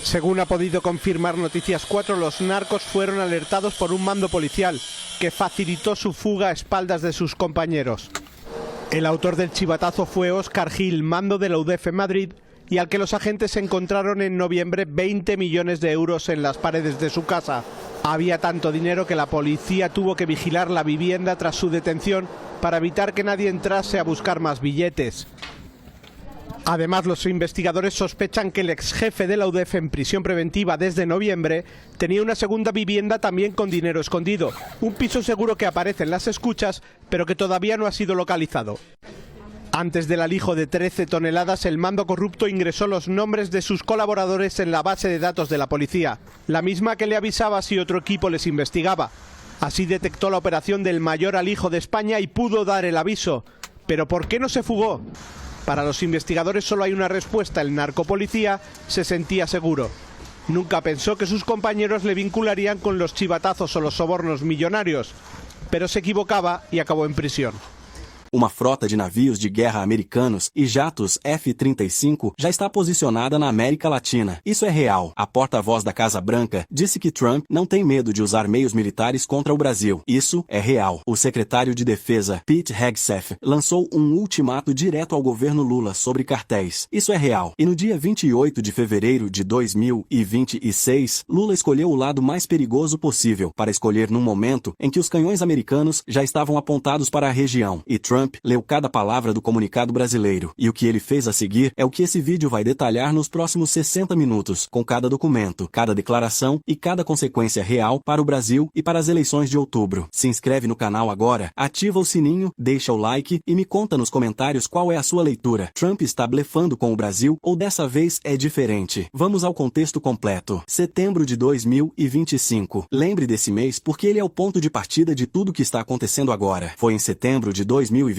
S14: Según ha podido confirmar Noticias 4, los narcos fueron alertados por un mando policial que facilitó su fuga a espaldas de sus compañeros. El autor del chivatazo fue Óscar Gil, mando de la UDEF en Madrid, y al que los agentes encontraron en noviembre 20 millones de euros en las paredes de su casa. Había tanto dinero que la policía tuvo que vigilar la vivienda tras su detención para evitar que nadie entrase a buscar más billetes. Además, los investigadores sospechan que el exjefe de la UDEF en prisión preventiva desde noviembre tenía una segunda vivienda también con dinero escondido. Un piso seguro que aparece en las escuchas, pero que todavía no ha sido localizado. Antes del alijo de 13 toneladas, el mando corrupto ingresó los nombres de sus colaboradores en la base de datos de la policía, la misma que le avisaba si otro equipo les investigaba. Así detectó la operación del mayor al hijo de España y pudo dar el aviso. ¿Pero por qué no se fugó? Para los investigadores solo hay una respuesta: el narcopolicía se sentía seguro. Nunca pensó que sus compañeros le vincularían con los chivatazos o los sobornos millonarios, pero se equivocaba y acabó en prisión.
S15: Uma frota de navios de guerra americanos e jatos F-35 já está posicionada na América Latina. Isso é real. A porta-voz da Casa Branca disse que Trump não tem medo de usar meios militares contra o Brasil. Isso é real. O secretário de Defesa, Pete Hegseth, lançou um ultimato direto ao governo Lula sobre cartéis. Isso é real. E no dia 28 de fevereiro de 2026, Lula escolheu o lado mais perigoso possível para escolher num momento em que os canhões americanos já estavam apontados para a região. E Trump leu cada palavra do comunicado brasileiro, e o que ele fez a seguir é o que esse vídeo vai detalhar nos próximos 60 minutos, com cada documento, cada declaração e cada consequência real para o Brasil e para as eleições de outubro. Se inscreve no canal agora, ativa o sininho, deixa o like e me conta nos comentários qual é a sua leitura. Trump está blefando com o Brasil ou dessa vez é diferente? Vamos ao contexto completo. Setembro de 2025. Lembre desse mês porque ele é o ponto de partida de tudo que está acontecendo agora. Foi em setembro de 2025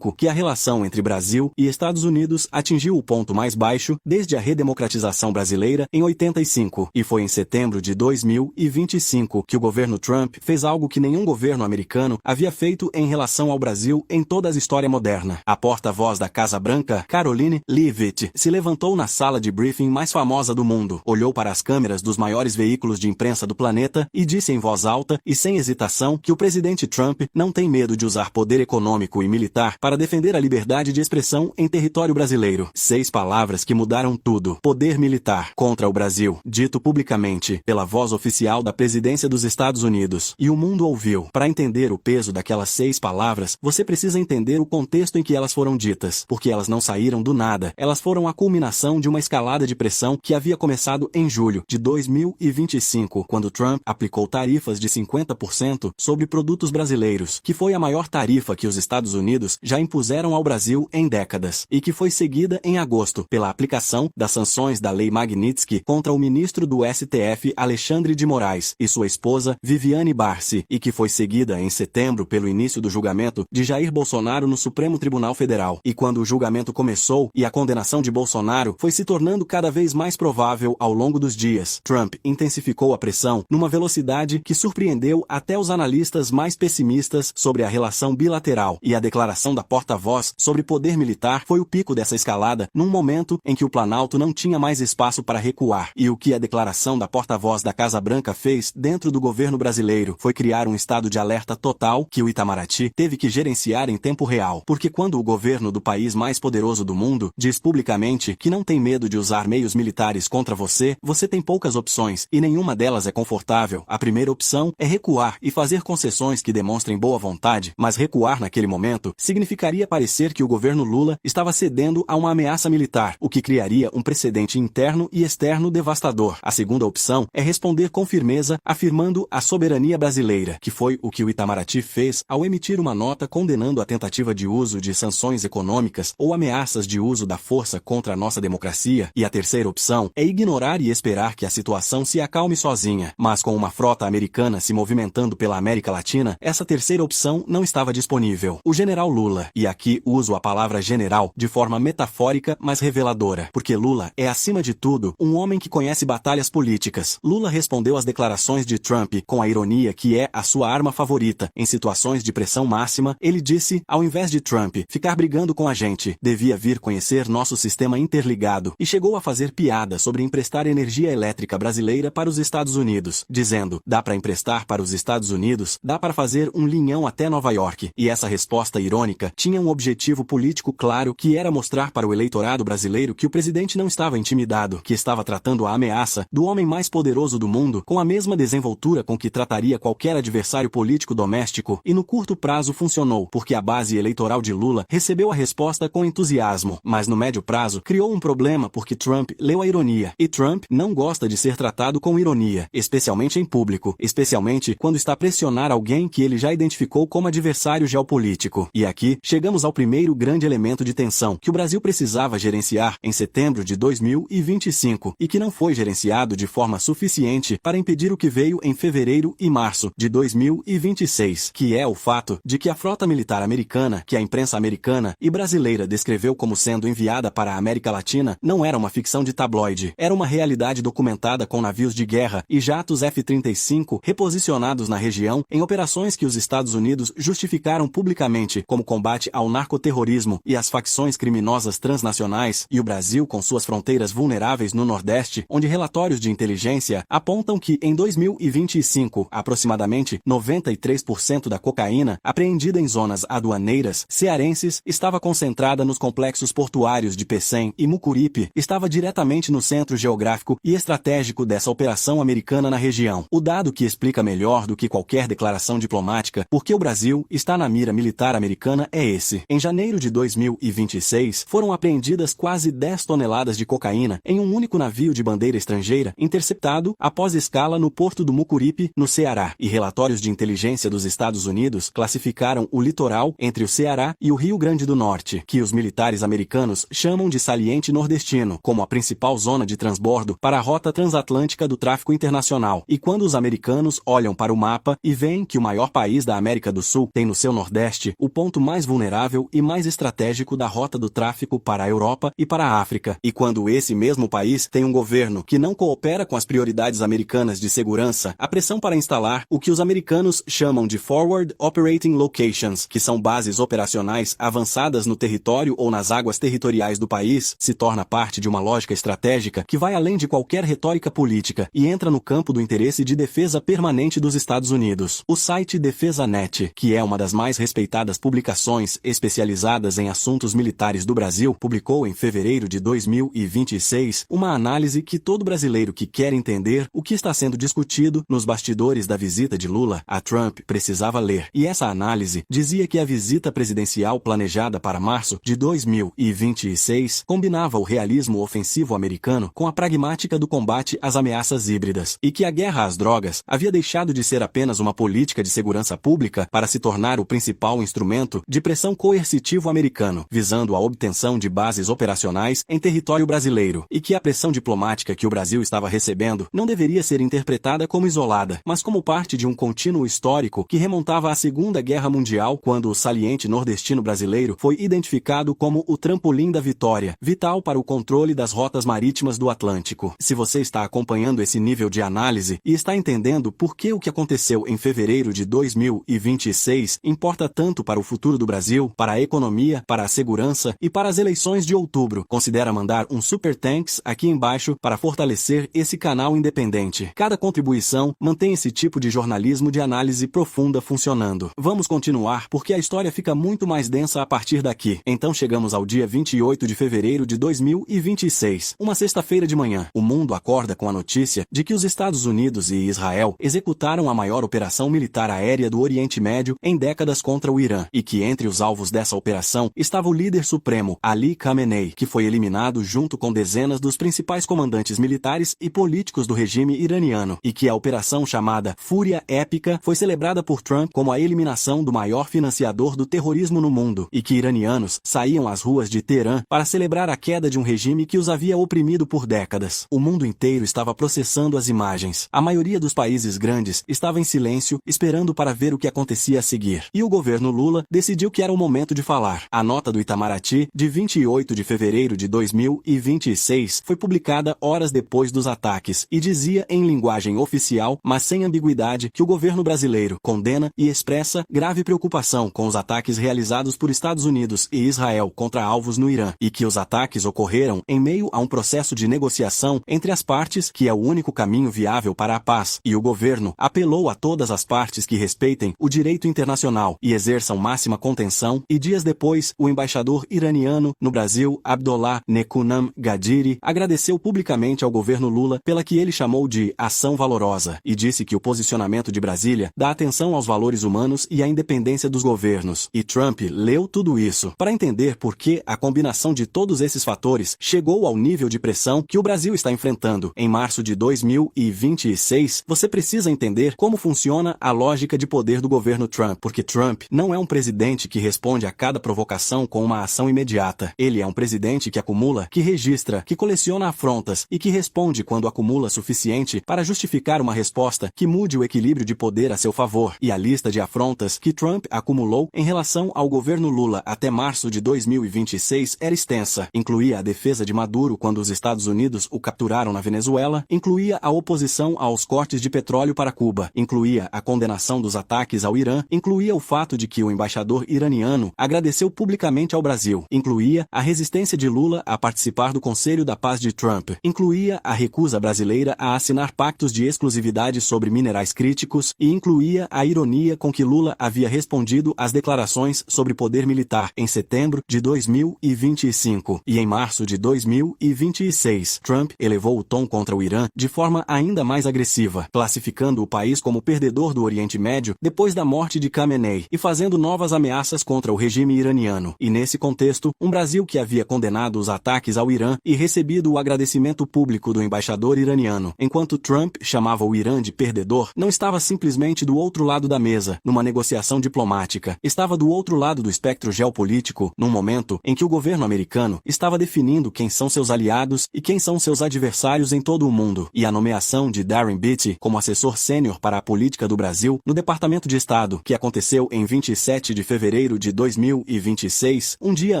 S15: que a relação entre Brasil e Estados Unidos atingiu o ponto mais baixo desde a redemocratização brasileira em 85. E foi em setembro de 2025 que o governo Trump fez algo que nenhum governo americano havia feito em relação ao Brasil em toda a história moderna. A porta-voz da Casa Branca, Karoline Leavitt, se levantou na sala de briefing mais famosa do mundo, olhou para as câmeras dos maiores veículos de imprensa do planeta e disse em voz alta e sem hesitação que o presidente Trump não tem medo de usar poder econômico e militar para defender a liberdade de expressão em território brasileiro. 6 palavras que mudaram tudo. Poder militar contra o Brasil, dito publicamente pela voz oficial da presidência dos Estados Unidos. E o mundo ouviu. Para entender o peso daquelas 6 palavras, você precisa entender o contexto em que elas foram ditas, porque elas não saíram do nada. Elas foram a culminação de uma escalada de pressão que havia começado em julho de 2025, quando Trump aplicou tarifas de 50% sobre produtos brasileiros, que foi a maior tarifa que os Estados Unidos já impuseram ao Brasil em décadas, e que foi seguida em agosto pela aplicação das sanções da Lei Magnitsky contra o ministro do STF Alexandre de Moraes e sua esposa Viviane Barsi, e que foi seguida em setembro pelo início do julgamento de Jair Bolsonaro no Supremo Tribunal Federal. E quando o julgamento começou e a condenação de Bolsonaro foi se tornando cada vez mais provável ao longo dos dias, Trump intensificou a pressão numa velocidade que surpreendeu até os analistas mais pessimistas sobre a relação bilateral, e a declaração da porta-voz sobre poder militar foi o pico dessa escalada num momento em que o Planalto não tinha mais espaço para recuar. E o que a declaração da porta-voz da Casa Branca fez dentro do governo brasileiro foi criar um estado de alerta total que o Itamaraty teve que gerenciar em tempo real. Porque quando o governo do país mais poderoso do mundo diz publicamente que não tem medo de usar meios militares contra você, você tem poucas opções e nenhuma delas é confortável. A primeira opção é recuar e fazer concessões que demonstrem boa vontade, mas recuar naquele momento significaria parecer que o governo Lula estava cedendo a uma ameaça militar, o que criaria um precedente interno e externo devastador. A segunda opção é responder com firmeza, afirmando a soberania brasileira, que foi o que o Itamaraty fez ao emitir uma nota condenando a tentativa de uso de sanções econômicas ou ameaças de uso da força contra a nossa democracia. E a terceira opção é ignorar e esperar que a situação se acalme sozinha. Mas com uma frota americana se movimentando pela América Latina, essa terceira opção não estava disponível. O general Lula, e aqui uso a palavra general de forma metafórica, mas reveladora, porque Lula é, acima de tudo, um homem que conhece batalhas políticas. Lula respondeu às declarações de Trump com a ironia que é a sua arma favorita. Em situações de pressão máxima, ele disse, ao invés de Trump ficar brigando com a gente, devia vir conhecer nosso sistema interligado, e chegou a fazer piada sobre emprestar energia elétrica brasileira para os Estados Unidos, dizendo, dá para emprestar para os Estados Unidos, dá para fazer um linhão até Nova York. E essa resposta irônica tinha um objetivo político claro, que era mostrar para o eleitorado brasileiro que o presidente não estava intimidado, que estava tratando a ameaça do homem mais poderoso do mundo com a mesma desenvoltura com que trataria qualquer adversário político doméstico, e no curto prazo funcionou, porque a base eleitoral de Lula recebeu a resposta com entusiasmo, mas no médio prazo criou um problema porque Trump leu a ironia, e Trump não gosta de ser tratado com ironia, especialmente em público, especialmente quando está a pressionar alguém que ele já identificou como adversário geopolítico. Atlântico. E aqui, chegamos ao primeiro grande elemento de tensão que o Brasil precisava gerenciar em setembro de 2025 e que não foi gerenciado de forma suficiente para impedir o que veio em fevereiro e março de 2026, que é o fato de que a frota militar americana, que a imprensa americana e brasileira descreveu como sendo enviada para a América Latina, não era uma ficção de tabloide, era uma realidade documentada com navios de guerra e jatos F-35 reposicionados na região em operações que os Estados Unidos justificaram publicamente como combate ao narcoterrorismo e às facções criminosas transnacionais, e o Brasil com suas fronteiras vulneráveis no Nordeste, onde relatórios de inteligência apontam que em 2025, aproximadamente 93% da cocaína apreendida em zonas aduaneiras cearenses estava concentrada nos complexos portuários de Pecém e Mucuripe, estava diretamente no centro geográfico e estratégico dessa operação americana na região. O dado que explica melhor do que qualquer declaração diplomática porque o Brasil está na mira militar americana é esse. Em janeiro de 2026, foram apreendidas quase 10 toneladas de cocaína em um único navio de bandeira estrangeira, interceptado após escala no porto do Mucuripe, no Ceará, e relatórios de inteligência dos Estados Unidos classificaram o litoral entre o Ceará e o Rio Grande do Norte, que os militares americanos chamam de saliente nordestino, como a principal zona de transbordo para a rota transatlântica do tráfico internacional. E quando os americanos olham para o mapa e veem que o maior país da América do Sul tem no seu nordeste o ponto mais vulnerável e mais estratégico da rota do tráfico para a Europa e para a África, e quando esse mesmo país tem um governo que não coopera com as prioridades americanas de segurança, a pressão para instalar o que os americanos chamam de Forward Operating Locations, que são bases operacionais avançadas no território ou nas águas territoriais do país, se torna parte de uma lógica estratégica que vai além de qualquer retórica política e entra no campo do interesse de defesa permanente dos Estados Unidos. O site DefesaNet, que é uma das mais respeitadas publicações especializadas em assuntos militares do Brasil, publicou em fevereiro de 2026 uma análise que todo brasileiro que quer entender o que está sendo discutido nos bastidores da visita de Lula a Trump precisava ler. E essa análise dizia que a visita presidencial planejada para março de 2026 combinava o realismo ofensivo americano com a pragmática do combate às ameaças híbridas, e que a guerra às drogas havia deixado de ser apenas uma política de segurança pública para se tornar o principal instrumento de pressão coercitivo americano, visando a obtenção de bases operacionais em território brasileiro, e que a pressão diplomática que o Brasil estava recebendo não deveria ser interpretada como isolada, mas como parte de um contínuo histórico que remontava à Segunda Guerra Mundial, quando o saliente nordestino brasileiro foi identificado como o trampolim da vitória, vital para o controle das rotas marítimas do Atlântico. Se você está acompanhando esse nível de análise e está entendendo por que o que aconteceu em fevereiro de 2026 importa tanto para o futuro do Brasil, para a economia, para a segurança e para as eleições de outubro, considera mandar um super thanks aqui embaixo para fortalecer esse canal independente. Cada contribuição mantém esse tipo de jornalismo de análise profunda funcionando. Vamos continuar porque a história fica muito mais densa a partir daqui. Então chegamos ao dia 28 de fevereiro de 2026, uma sexta-feira de manhã. O mundo acorda com a notícia de que os Estados Unidos e Israel executaram a maior operação militar aérea do Oriente Médio em décadas contra o Irã, e que entre os alvos dessa operação estava o líder supremo, Ali Khamenei, que foi eliminado junto com dezenas dos principais comandantes militares e políticos do regime iraniano, e que a operação chamada Fúria Épica foi celebrada por Trump como a eliminação do maior financiador do terrorismo no mundo, e que iranianos saíam às ruas de Teherã para celebrar a queda de um regime que os havia oprimido por décadas. O mundo inteiro estava processando as imagens. A maioria dos países grandes estava em silêncio, esperando para ver o que acontecia a seguir. E o governo Lula decidiu que era o momento de falar. A nota do Itamaraty, de 28 de fevereiro de 2026, foi publicada horas depois dos ataques e dizia em linguagem oficial, mas sem ambiguidade, que o governo brasileiro condena e expressa grave preocupação com os ataques realizados por Estados Unidos e Israel contra alvos no Irã, e que os ataques ocorreram em meio a um processo de negociação entre as partes, que é o único caminho viável para a paz, e o governo apelou a todas as partes que respeitem o direito internacional e exerçam máxima contenção, e dias depois, o embaixador iraniano no Brasil, Abdollah Nekunam Gadiri, agradeceu publicamente ao governo Lula pela que ele chamou de ação valorosa, e disse que o posicionamento de Brasília dá atenção aos valores humanos e à independência dos governos. E Trump leu tudo isso. Para entender por que a combinação de todos esses fatores chegou ao nível de pressão que o Brasil está enfrentando em março de 2026, você precisa entender como funciona a lógica de poder do governo Trump, porque Trump não é um presidente que responde a cada provocação com uma ação imediata. Ele é um presidente que acumula, que registra, que coleciona afrontas e que responde quando acumula suficiente para justificar uma resposta que mude o equilíbrio de poder a seu favor. E a lista de afrontas que Trump acumulou em relação ao governo Lula até março de 2026 era extensa. Incluía a defesa de Maduro quando os Estados Unidos o capturaram na Venezuela, incluía a oposição aos cortes de petróleo para Cuba, incluía a condenação dos ataques ao Irã, incluía o fato de que o embaixador iraniano agradeceu publicamente ao Brasil, incluía a resistência de Lula a participar do Conselho da Paz de Trump, incluía a recusa brasileira a assinar pactos de exclusividade sobre minerais críticos e incluía a ironia com que Lula havia respondido às declarações sobre poder militar em setembro de 2025. E em março de 2026, Trump elevou o tom contra o Irã de forma ainda mais agressiva, classificando o país como perdedor do Oriente Médio depois da morte de Khamenei e fazendo novas ameaças contra o regime iraniano. E nesse contexto, um Brasil que havia condenado os ataques ao Irã e recebido o agradecimento público do embaixador iraniano, enquanto Trump chamava o Irã de perdedor, não estava simplesmente do outro lado da mesa, numa negociação diplomática. Estava do outro lado do espectro geopolítico, num momento em que o governo americano estava definindo quem são seus aliados e quem são seus adversários em todo o mundo. E a nomeação de Darren Beattie como assessor sênior para a política do Brasil no Departamento de Estado, que aconteceu em 27 de fevereiro de 2026, um dia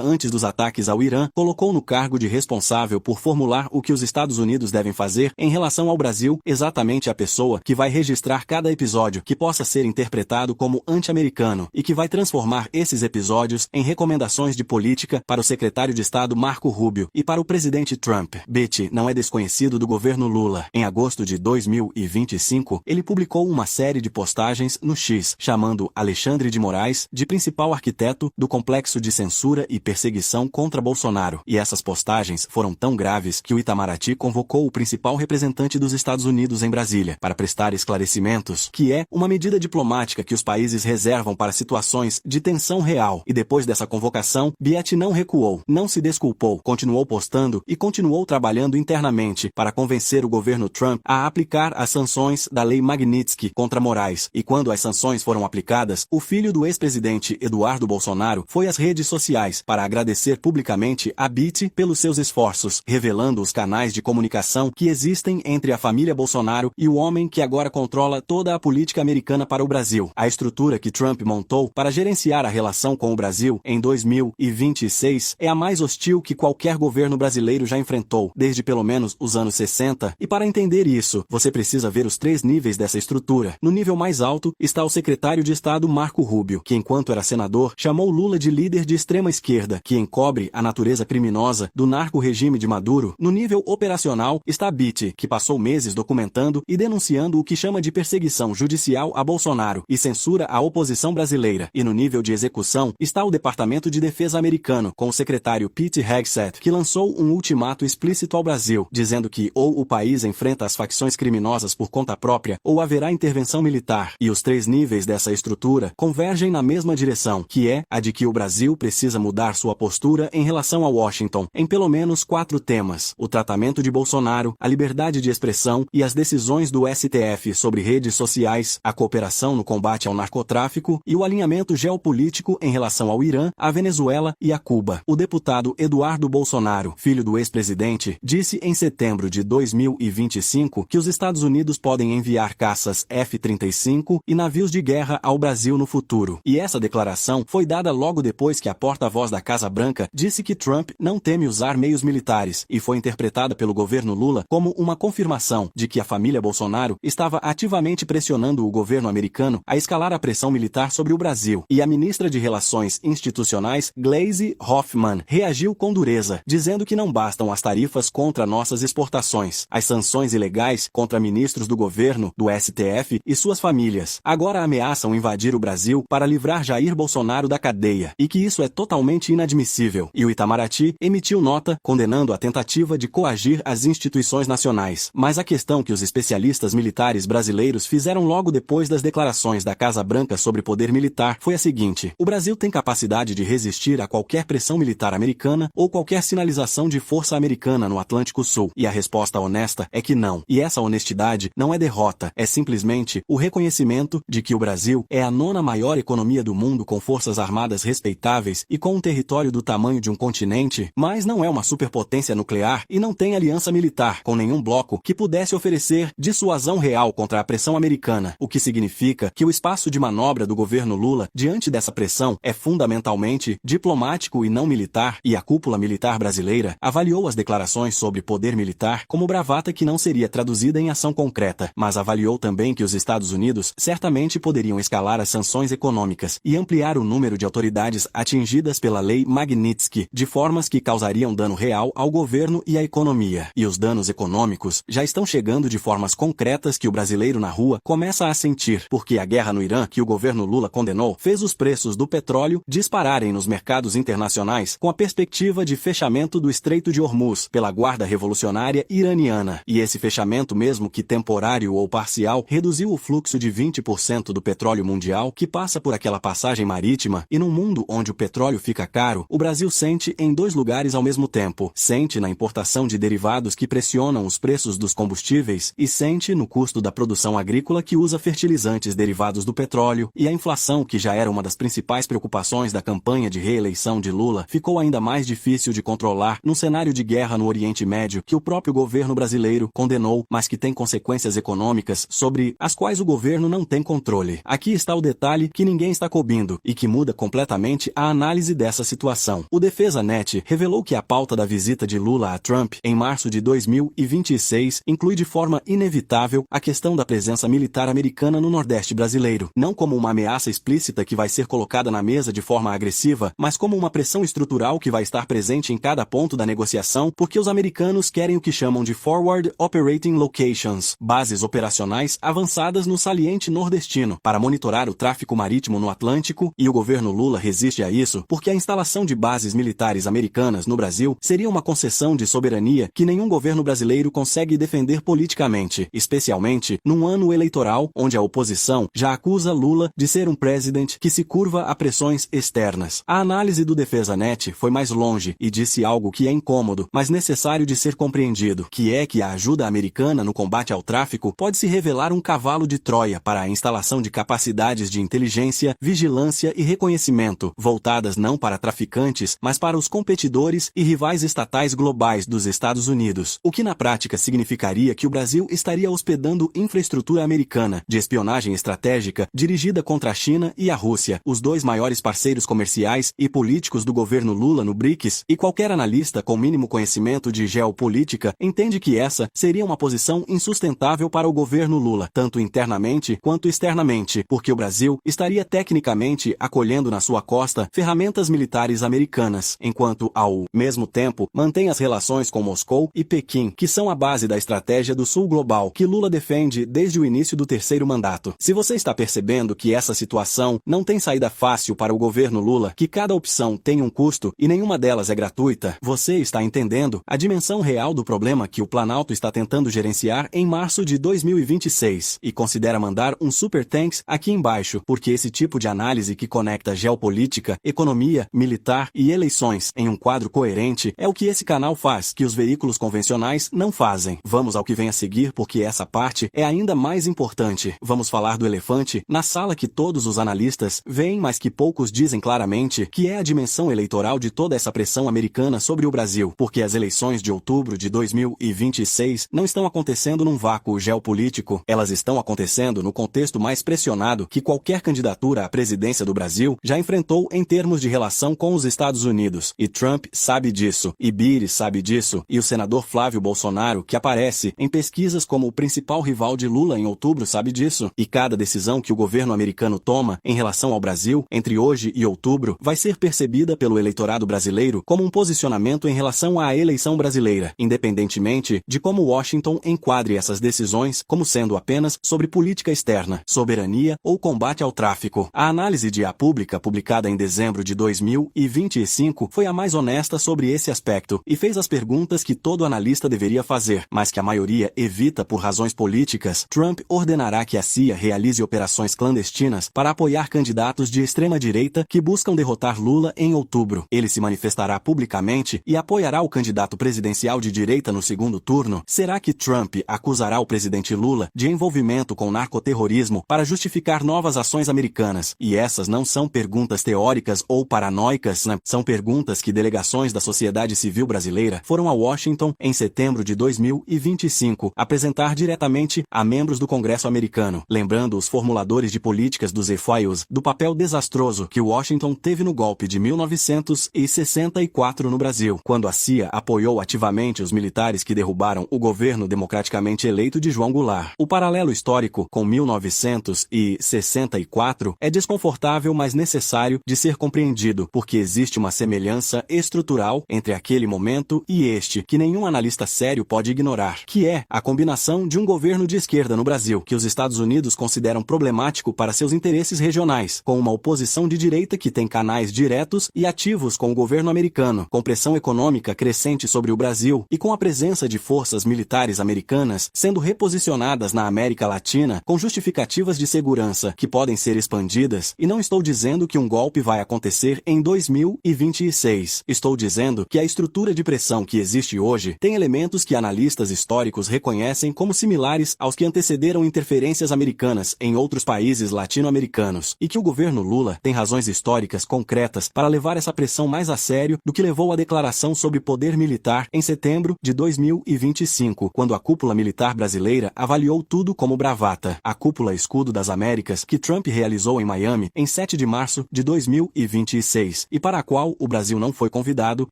S15: antes dos ataques ao Irã, colocou no cargo de responsável por formular o que os Estados Unidos devem fazer em relação ao Brasil exatamente a pessoa que vai registrar cada episódio que possa ser interpretado como anti-americano e que vai transformar esses episódios em recomendações de política para o secretário de Estado Marco Rubio e para o presidente Trump. Beattie não é desconhecido do governo Lula. Em agosto de 2025, ele publicou uma série de postagens no X, chamando Alexandre de Moraes de principal arquiteto do complexo de censura e perseguição contra Bolsonaro. E essas postagens foram tão graves que o Itamaraty convocou o principal representante dos Estados Unidos em Brasília para prestar esclarecimentos, que é uma medida diplomática que os países reservam para situações de tensão real. E depois dessa convocação, Beattie não recuou, não se desculpou, continuou postando e continuou trabalhando internamente para convencer o governo Trump a aplicar as sanções da Lei Magnitsky contra Moraes. E quando as sanções foram aplicadas, o filho do ex-presidente Eduardo Bolsonaro foi às redes sociais para agradecer publicamente a Beattie pelos seus esforços, revelando os canais de comunicação que existem entre a família Bolsonaro e o homem que agora controla toda a política americana para o Brasil. A estrutura que Trump montou para gerenciar a relação com o Brasil em 2026 é a mais hostil que qualquer governo brasileiro já enfrentou, desde pelo menos os anos 60, e para entender isso, você precisa ver os 3 níveis dessa estrutura. No nível mais alto está o secretário de Estado Marco Rubio, que enquanto era senador, chamou Lula de líder de extrema esquerda, que encobre a natureza criminosa do narco-regime de Maduro. No nível operacional está Beattie, que passou meses documentando e denunciando o que chama de perseguição judicial a Bolsonaro e censura a oposição brasileira. E no nível de execução está o Departamento de Defesa americano, com o secretário Pete Hegseth, que lançou um ultimato explícito ao Brasil, dizendo que ou o país enfrenta as facções criminosas por conta própria, ou haverá intervenção militar. E os 3 níveis dessa estrutura convergem na mesma direção, que é a de que o Brasil precisa mudar sua postura em relação a Washington, em pelo menos 4 temas: o tratamento de Bolsonaro, a liberdade de expressão e as decisões do STF sobre redes sociais, a cooperação no combate ao narcotráfico e o alinhamento geopolítico em relação ao Irã, à Venezuela e a Cuba. O deputado Eduardo Bolsonaro, filho do ex-presidente, disse em setembro de 2025 que os Estados Unidos podem enviar caças F-35 e navios de guerra ao Brasil no futuro. E essa declaração foi dada logo depois que a porta-voz da Casa Branca disse que Trump não teme usar meios militares e foi interpretada pelo governo Lula como uma confirmação de que a família Bolsonaro estava ativamente pressionando o governo americano a escalar a pressão militar sobre o Brasil. E a ministra de Relações Institucionais, Gleisi Hoffmann, reagiu com dureza, dizendo que não bastam as tarifas contra nossas exportações, as sanções ilegais contra ministros do governo, do STF e suas famílias. Agora ameaçam invadir o Brasil para livrar Jair Bolsonaro da cadeia, e que isso é totalmente inadmissível. E o Itamaraty emitiu nota condenando a tentativa de coagir as instituições nacionais. Mas a questão que os especialistas militares brasileiros fizeram logo depois das declarações da Casa Branca sobre poder militar foi a seguinte: o Brasil tem capacidade de resistir a qualquer pressão militar americana ou qualquer sinalização de força americana no Atlântico Sul. E a resposta honesta é que não. E essa honestidade não é derrota, é simplesmente o reconhecimento de que o Brasil é a 9ª maior economia do mundo com forças armadas respeitáveis e com um território do tamanho de um continente, mas não é uma superpotência nuclear e não tem aliança militar com nenhum bloco que pudesse oferecer dissuasão real contra a pressão americana, o que significa que o espaço de manobra do governo Lula diante dessa pressão é fundamentalmente diplomático e não militar, e a cúpula militar brasileira avaliou as declarações sobre poder militar como bravata que não seria traduzida em ação concreta, mas avaliou também que os Estados Unidos certamente poderiam escalar as sanções econômicas e ampliar o número de autoridades atingidas pela Lei Magnitsky de formas que causariam dano real ao governo e à economia. E os danos econômicos já estão chegando de formas concretas que o brasileiro na rua começa a sentir, porque a guerra no Irã, que o governo Lula condenou, fez os preços do petróleo dispararem nos mercados internacionais com a perspectiva de fechamento do Estreito de Hormuz pela Guarda Revolucionária Iraniana. E esse fechamento, mesmo que temporário ou parcial, reduziu o fluxo de 20% do petróleo mundial que passa por aquela passagem marítima, e num mundo onde o petróleo fica caro, o Brasil sente em dois lugares ao mesmo tempo. Sente na importação de derivados que pressionam os preços dos combustíveis e sente no custo da produção agrícola que usa fertilizantes derivados do petróleo, e a inflação, que já era uma das principais preocupações da campanha de reeleição de Lula, ficou ainda mais difícil de controlar num cenário de guerra no Oriente Médio que o próprio governo brasileiro condenou, mas que tem consequências econômicas sobre as quais o governo não tem controle. Aqui está o detalhe que ninguém está cobrindo e que muda completamente a análise dessa situação. O DefesaNet revelou que a pauta da visita de Lula a Trump em março de 2026 inclui de forma inevitável a questão da presença militar americana no Nordeste brasileiro, não como uma ameaça explícita que vai ser colocada na mesa de forma agressiva, mas como uma pressão estrutural que vai estar presente em cada ponto da negociação, porque os americanos querem o que chamam de Forward Operating Locations, bases operacionais avançadas no saliente nordestino, para monitorar o tráfico marítimo no Atlântico, e o governo Lula resiste a isso porque a instalação de bases militares americanas no Brasil seria uma concessão de soberania que nenhum governo brasileiro consegue defender politicamente, especialmente num ano eleitoral onde a oposição já acusa Lula de ser um presidente que se curva a pressões externas. A análise do DefesaNet foi mais longe e disse algo que é incômodo, mas necessário de ser compreendido, que é que a ajuda americana no combate ao tráfico pode se revelar um cavalo de Troia para a instalação de capacidades de inteligência, vigilância e reconhecimento, voltadas não para traficantes, mas para os competidores e rivais estatais globais dos Estados Unidos, o que na prática significaria que o Brasil estaria hospedando infraestrutura americana de espionagem estratégica dirigida contra a China e a Rússia, os dois maiores parceiros comerciais e políticos do governo Lula no BRICS, e qualquer analista com mínimo conhecimento de geopolítica entende que essa seria uma posição insustentável para o governo Lula, tanto internamente quanto externamente, porque o Brasil estaria tecnicamente acolhendo na sua costa ferramentas militares americanas, enquanto, ao mesmo tempo, mantém as relações com Moscou e Pequim, que são a base da estratégia do Sul Global, que Lula defende desde o início do terceiro mandato. Se você está percebendo que essa situação não tem saída fácil para o governo Lula, que cada opção tem um custo e nenhuma delas é gratuita, você está entendendo a dimensão real do problema que o Planalto está tentando gerenciar em março de 2026, e considera mandar um super thanks aqui embaixo, porque esse tipo de análise que conecta geopolítica, economia, militar e eleições em um quadro coerente é o que esse canal faz, que os veículos convencionais não fazem. Vamos ao que vem a seguir, porque essa parte é ainda mais importante. Vamos falar do elefante na sala que todos os analistas veem, mas que poucos dizem claramente, que é a dimensão eleitoral de toda essa pressão americana sobre o Brasil, porque as eleições de outubro de 2026 não estão acontecendo num vácuo geopolítico, elas estão acontecendo no contexto mais pressionado que qualquer candidatura à presidência do Brasil já enfrentou em termos de relação com os Estados Unidos, e Trump sabe disso, e Biden sabe disso, e o senador Flávio Bolsonaro, que aparece em pesquisas como o principal rival de Lula em outubro, sabe disso, e cada decisão que o governo americano toma em relação ao Brasil, entre hoje e outubro, vai ser percebida pelo eleitorado brasileiro como um posicionamento em relação à eleição brasileira, independentemente de como Washington enquadre essas decisões como sendo apenas sobre política externa, soberania ou combate ao tráfico. A análise de A Pública, publicada em dezembro de 2025, foi a mais honesta sobre esse aspecto e fez as perguntas que todo analista deveria fazer, mas que a maioria evita por razões políticas. Trump ordenará que a CIA realize operações clandestinas para apoiar candidatos de extrema-direita que buscam derrotar Lula em outubro. Ele se manifestará publicamente e apoiará o candidato presidencial de direita no segundo turno. Será que Trump acusará o presidente Lula de envolvimento com narcoterrorismo para justificar novas ações americanas? americanas. E essas não são perguntas teóricas ou paranoicas, são perguntas que delegações da sociedade civil brasileira foram a Washington em setembro de 2025 apresentar diretamente a membros do Congresso americano, lembrando os formuladores de políticas dos E-Files do papel desastroso que Washington teve no golpe de 1964 no Brasil, quando a CIA apoiou ativamente os militares que derrubaram o governo democraticamente eleito de João Goulart. O paralelo histórico com 1964 é desconfortável, mas necessário de ser compreendido, porque existe uma semelhança estrutural entre aquele momento e este, que nenhum analista sério pode ignorar, que é a combinação de um governo de esquerda no Brasil, que os Estados Unidos consideram problemático para seus interesses regionais, com uma oposição de direita que tem canais diretos e ativos com o governo americano, com pressão econômica crescente sobre o Brasil e com a presença de forças militares americanas sendo reposicionadas na América Latina com justificativas de segurança que podem ser expandidas. E não estou dizendo que um golpe vai acontecer em 2026. Estou dizendo que a estrutura de pressão que existe hoje tem elementos que analistas históricos reconhecem como similares aos que antecederam interferências americanas em outros países latino-americanos, e que o governo Lula tem razões históricas concretas para levar essa pressão mais a sério do que levou a declaração sobre poder militar em setembro de 2025, quando a cúpula militar brasileira avaliou tudo como bravata. A cúpula Escudo das Américas que Trump realizou em Miami em 7 de março de 2026, e para a qual o Brasil não foi convidado,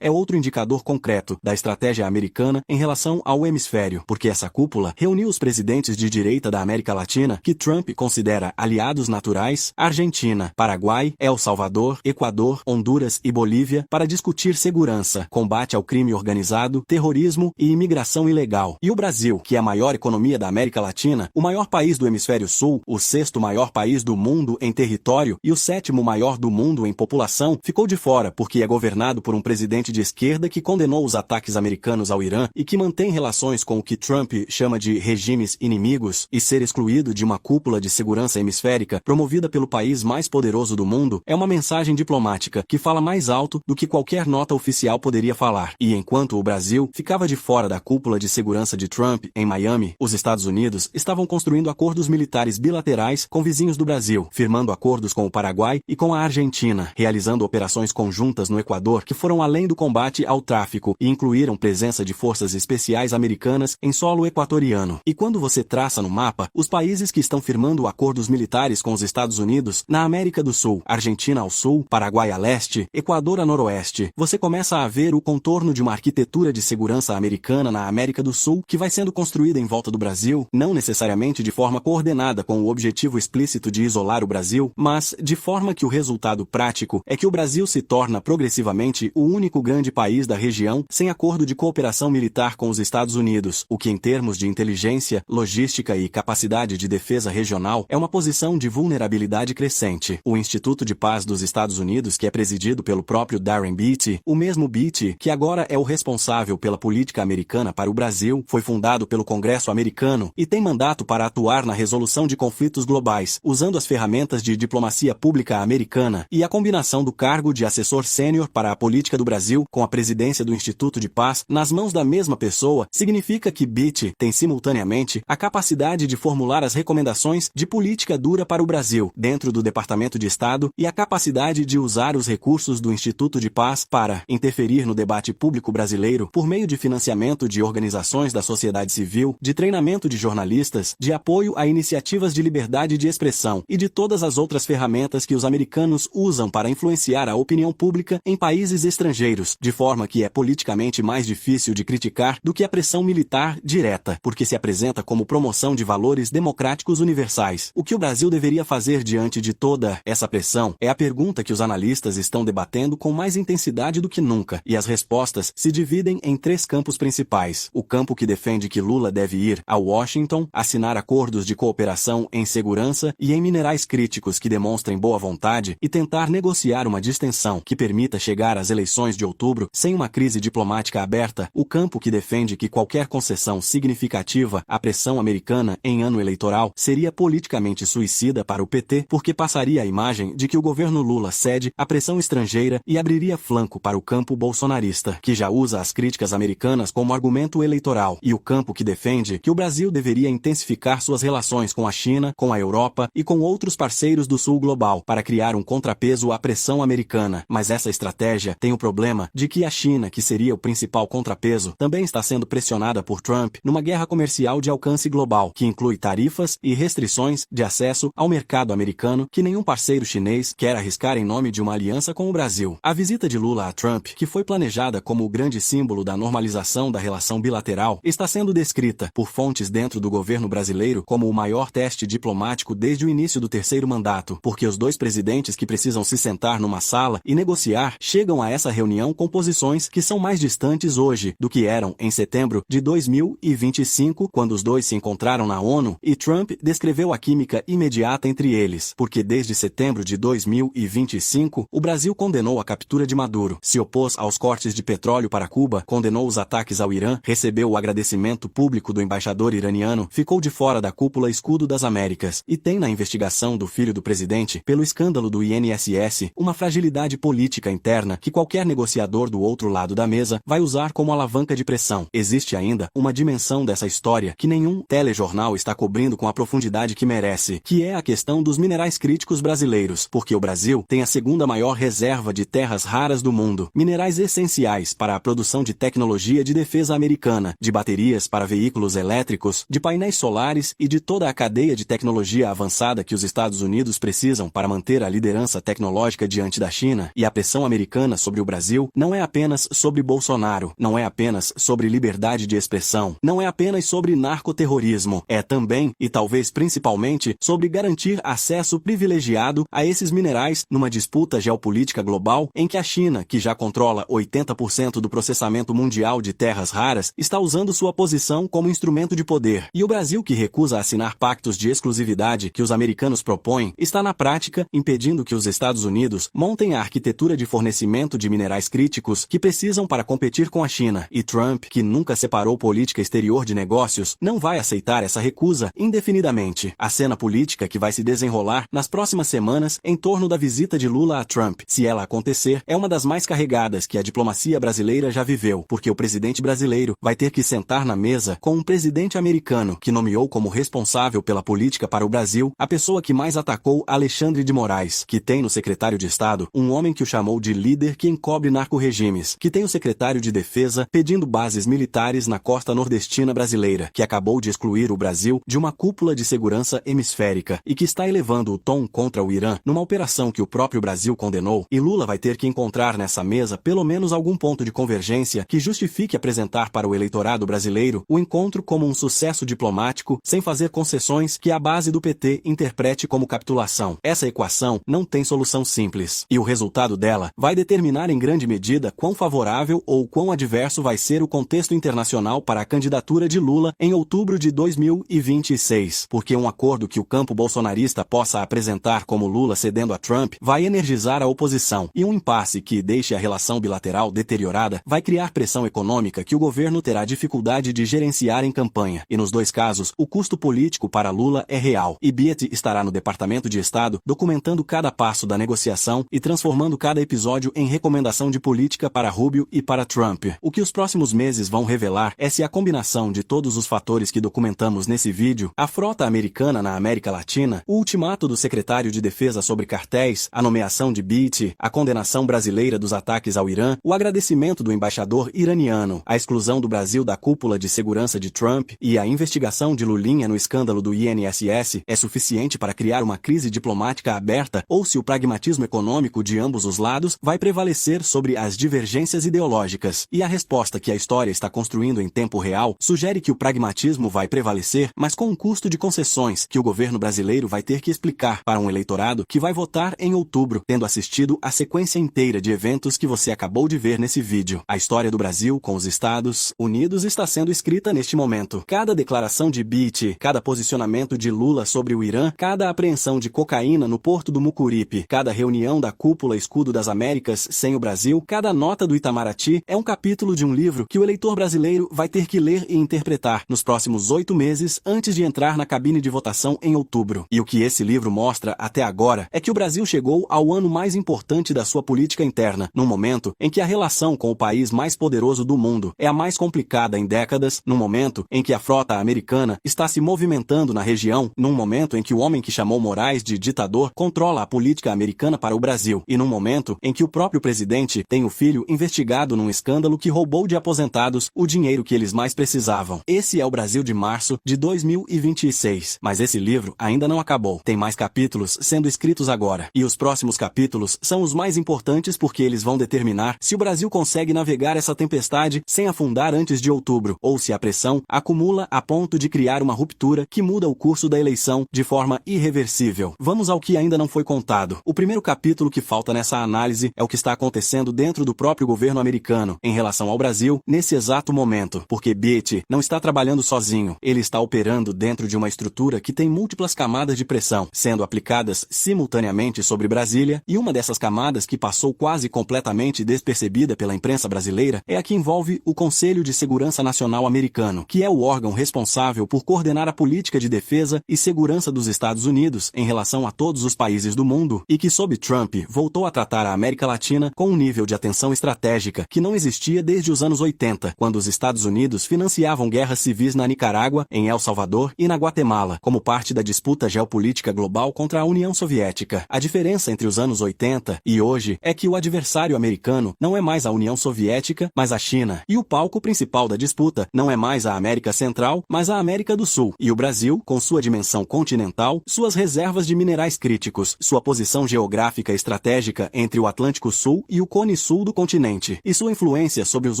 S15: é outro indicador concreto da estratégia americana em relação ao hemisfério, porque essa cúpula reuniu os presidentes de direita da América Latina que Trump considera aliados naturais, Argentina, Paraguai, El Salvador, Equador, Honduras e Bolívia, para discutir segurança, combate ao crime organizado, terrorismo e imigração ilegal. E o Brasil, que é a maior economia da América Latina, o maior país do hemisfério sul, o 6º maior país do mundo em território e o 7º maior do mundo em população, ficou de fora porque é governado por um presidente de esquerda que condenou os ataques americanos ao Irã e que mantém relações com o que Trump chama de regimes inimigos, e ser excluído de uma cúpula de segurança hemisférica promovida pelo país mais poderoso do mundo é uma mensagem diplomática que fala mais alto do que qualquer nota oficial poderia falar. E enquanto o Brasil ficava de fora da cúpula de segurança de Trump em Miami, os Estados Unidos estavam construindo acordos militares bilaterais com vizinhos do Brasil, firmando acordos com o Paraguai e com a Argentina, realizando operações conjuntas no Equador que foram além do combate ao tráfico e incluíram presença de forças especiais americanas em solo equatoriano. E quando você traça no mapa os países que estão firmando acordos militares com os Estados Unidos na América do Sul, Argentina ao sul, Paraguai a leste, Equador a noroeste, você começa a ver o contorno de uma arquitetura de segurança americana na América do Sul que vai sendo construída em volta do Brasil, não necessariamente de forma coordenada com o objetivo explícito de isolar o Brasil, mas de forma que o resultado prático é que o Brasil se torna progressivamente o único grande país da região sem acordo de cooperação militar com os Estados Unidos, o que em termos de inteligência, logística e capacidade de defesa regional é uma posição de vulnerabilidade crescente. O Instituto de Paz dos Estados Unidos, que é presidido pelo próprio Darren Beatty, o mesmo Beatty que agora é o responsável pela política americana para o Brasil, foi fundado pelo Congresso americano e tem mandato para atuar na resolução de conflitos globais, usando as ferramentas de diplomacia pública americana, e a combinação do cargo de assessor sênior para a política do Brasil com a presidência do Instituto de Paz nas mãos da mesma pessoa significa que Beatty tem simultaneamente a capacidade de formular as recomendações de política dura para o Brasil dentro do Departamento de Estado e a capacidade de usar os recursos do Instituto de Paz para interferir no debate público brasileiro por meio de financiamento de organizações da sociedade civil, de treinamento de jornalistas, de apoio a iniciativas de liberdade de expressão e de todas as outras ferramentas que os americanos usam para influenciar a opinião pública em países estrangeiros, de forma que é politicamente mais difícil de criticar do que a pressão militar direta, porque se apresenta como promoção de valores democráticos universais. O que o Brasil deveria fazer diante de toda essa pressão é a pergunta que os analistas estão debatendo com mais intensidade do que nunca, e as respostas se dividem em 3 campos principais. O campo que defende que Lula deve ir a Washington, assinar acordos de cooperação em segurança e em minerais críticos que demonstrem boa vontade e tentar negociar uma distensão que permita chegar às eleições de outubro sem uma crise diplomática aberta. O campo que defende que qualquer concessão significativa à pressão americana em ano eleitoral seria politicamente suicida para o PT, porque passaria a imagem de que o governo Lula cede à pressão estrangeira e abriria flanco para o campo bolsonarista, que já usa as críticas americanas como argumento eleitoral, e o campo que defende que o Brasil deveria intensificar suas relações com a China, com a Europa e com outros parceiros hemisférios do sul global para criar um contrapeso à pressão americana. Mas essa estratégia tem o problema de que a China, que seria o principal contrapeso, também está sendo pressionada por Trump numa guerra comercial de alcance global, que inclui tarifas e restrições de acesso ao mercado americano que nenhum parceiro chinês quer arriscar em nome de uma aliança com o Brasil. A visita de Lula a Trump, que foi planejada como o grande símbolo da normalização da relação bilateral, está sendo descrita por fontes dentro do governo brasileiro como o maior teste diplomático desde o início do terceiro mandato, porque os dois presidentes que precisam se sentar numa sala e negociar chegam a essa reunião com posições que são mais distantes hoje do que eram em setembro de 2025, quando os dois se encontraram na ONU e Trump descreveu a química imediata entre eles, porque desde setembro de 2025 o Brasil condenou a captura de Maduro, se opôs aos cortes de petróleo para Cuba, condenou os ataques ao Irã, recebeu o agradecimento público do embaixador iraniano, ficou de fora da cúpula Escudo das Américas e tem na investigação do filho do presidente, pelo escândalo do INSS, uma fragilidade política interna que qualquer negociador do outro lado da mesa vai usar como alavanca de pressão. Existe ainda uma dimensão dessa história que nenhum telejornal está cobrindo com a profundidade que merece, que é a questão dos minerais críticos brasileiros, porque o Brasil tem a segunda maior reserva de terras raras do mundo, minerais essenciais para a produção de tecnologia de defesa americana, de baterias para veículos elétricos, de painéis solares e de toda a cadeia de tecnologia avançada que os Estados Unidos precisam para manter a liderança tecnológica diante da China. E a pressão americana sobre o Brasil não é apenas sobre Bolsonaro, não é apenas sobre liberdade de expressão, não é apenas sobre narcoterrorismo, é também, e talvez principalmente, sobre garantir acesso privilegiado a esses minerais numa disputa geopolítica global em que a China, que já controla 80% do processamento mundial de terras raras, está usando sua posição como instrumento de poder. E o Brasil, que recusa assinar pactos de exclusividade que os americanos propõem, está na prática impedindo que os Estados Unidos montem a arquitetura de fornecimento de minerais críticos que precisam para competir com a China. E Trump, que nunca separou política exterior de negócios, não vai aceitar essa recusa indefinidamente. A cena política que vai se desenrolar nas próximas semanas em torno da visita de Lula a Trump, se ela acontecer, é uma das mais carregadas que a diplomacia brasileira já viveu, porque o presidente brasileiro vai ter que sentar na mesa com um presidente americano que nomeou como responsável pela política para o Brasil a pessoa que mais atacou Alexandre de Moraes, que tem no secretário de Estado um homem que o chamou de líder que encobre narco-regimes, que tem o secretário de Defesa pedindo bases militares na costa nordestina brasileira, que acabou de excluir o Brasil de uma cúpula de segurança hemisférica e que está elevando o tom contra o Irã numa operação que o próprio Brasil condenou. E Lula vai ter que encontrar nessa mesa pelo menos algum ponto de convergência que justifique apresentar para o eleitorado brasileiro o encontro como um sucesso diplomático, sem fazer concessões que a base do PT interprete como capitulação. Essa equação não tem solução simples, e o resultado dela vai determinar em grande medida quão favorável ou quão adverso vai ser o contexto internacional para a candidatura de Lula em outubro de 2026, porque um acordo que o campo bolsonarista possa apresentar como Lula cedendo a Trump vai energizar a oposição, e um impasse que deixe a relação bilateral deteriorada vai criar pressão econômica que o governo terá dificuldade de gerenciar em campanha. E nos dois casos, o custo político para Lula é real, e Biet estará no Departamento de Estado documentando cada passo da negociação e transformando cada episódio em recomendação de política para Rubio e para Trump. O que os próximos meses vão revelar é se a combinação de todos os fatores que documentamos nesse vídeo, a frota americana na América Latina, o ultimato do secretário de Defesa sobre cartéis, a nomeação de Biet, a condenação brasileira dos ataques ao Irã, o agradecimento do embaixador iraniano, a exclusão do Brasil da cúpula de segurança de Trump e a investigação de Lulinha no escândalo do INSS é suficiente para criar uma crise diplomática aberta, ou se o pragmatismo econômico de ambos os lados vai prevalecer sobre as divergências ideológicas. E a resposta que a história está construindo em tempo real sugere que o pragmatismo vai prevalecer, mas com um custo de concessões que o governo brasileiro vai ter que explicar para um eleitorado que vai votar em outubro, tendo assistido a sequência inteira de eventos que você acabou de ver nesse vídeo. A história do Brasil com os Estados Unidos está sendo escrita neste momento. Cada declaração de Biet, cada posicionamento de Lula sobre o Irã, cada apreensão de cocaína no porto do Mucuripe, cada reunião da cúpula Escudo das Américas sem o Brasil, cada nota do Itamaraty é um capítulo de um livro que o eleitor brasileiro vai ter que ler e interpretar nos próximos 8 meses antes de entrar na cabine de votação em outubro. E o que esse livro mostra até agora é que o Brasil chegou ao ano mais importante da sua política interna, num momento em que a relação com o país mais poderoso do mundo é a mais complicada em décadas, num momento em que a frota americana está se movimentando na região, num momento em que o homem que chamou Moraes ideais de ditador controla a política americana para o Brasil, e num momento em que o próprio presidente tem o filho investigado num escândalo que roubou de aposentados o dinheiro que eles mais precisavam. Esse é o Brasil de março de 2026. Mas esse livro ainda não acabou. Tem mais capítulos sendo escritos agora. E os próximos capítulos são os mais importantes porque eles vão determinar se o Brasil consegue navegar essa tempestade sem afundar antes de outubro, ou se a pressão acumula a ponto de criar uma ruptura que muda o curso da eleição de forma irreversível. Vamos ao que ainda não foi contado. O primeiro capítulo que falta nessa análise é o que está acontecendo dentro do próprio governo americano em relação ao Brasil nesse exato momento, porque Bitt não está trabalhando sozinho. Ele está operando dentro de uma estrutura que tem múltiplas camadas de pressão, sendo aplicadas simultaneamente sobre Brasília, e uma dessas camadas que passou quase completamente despercebida pela imprensa brasileira é a que envolve o Conselho de Segurança Nacional americano, que é o órgão responsável por coordenar a política de defesa e segurança dos Estados Unidos em relação a todos os países do mundo, e que sob Trump voltou a tratar a América Latina com um nível de atenção estratégica que não existia desde os anos 80, quando os Estados Unidos financiavam guerras civis na Nicarágua, em El Salvador e na Guatemala, como parte da disputa geopolítica global contra a União Soviética. A diferença entre os anos 80 e hoje é que o adversário americano não é mais a União Soviética, mas a China, e o palco principal da disputa não é mais a América Central, mas a América do Sul, e o Brasil, com sua dimensão continental, suas reservas de minerais críticos, sua posição geográfica estratégica entre o Atlântico Sul e o Cone Sul do continente, e sua influência sobre os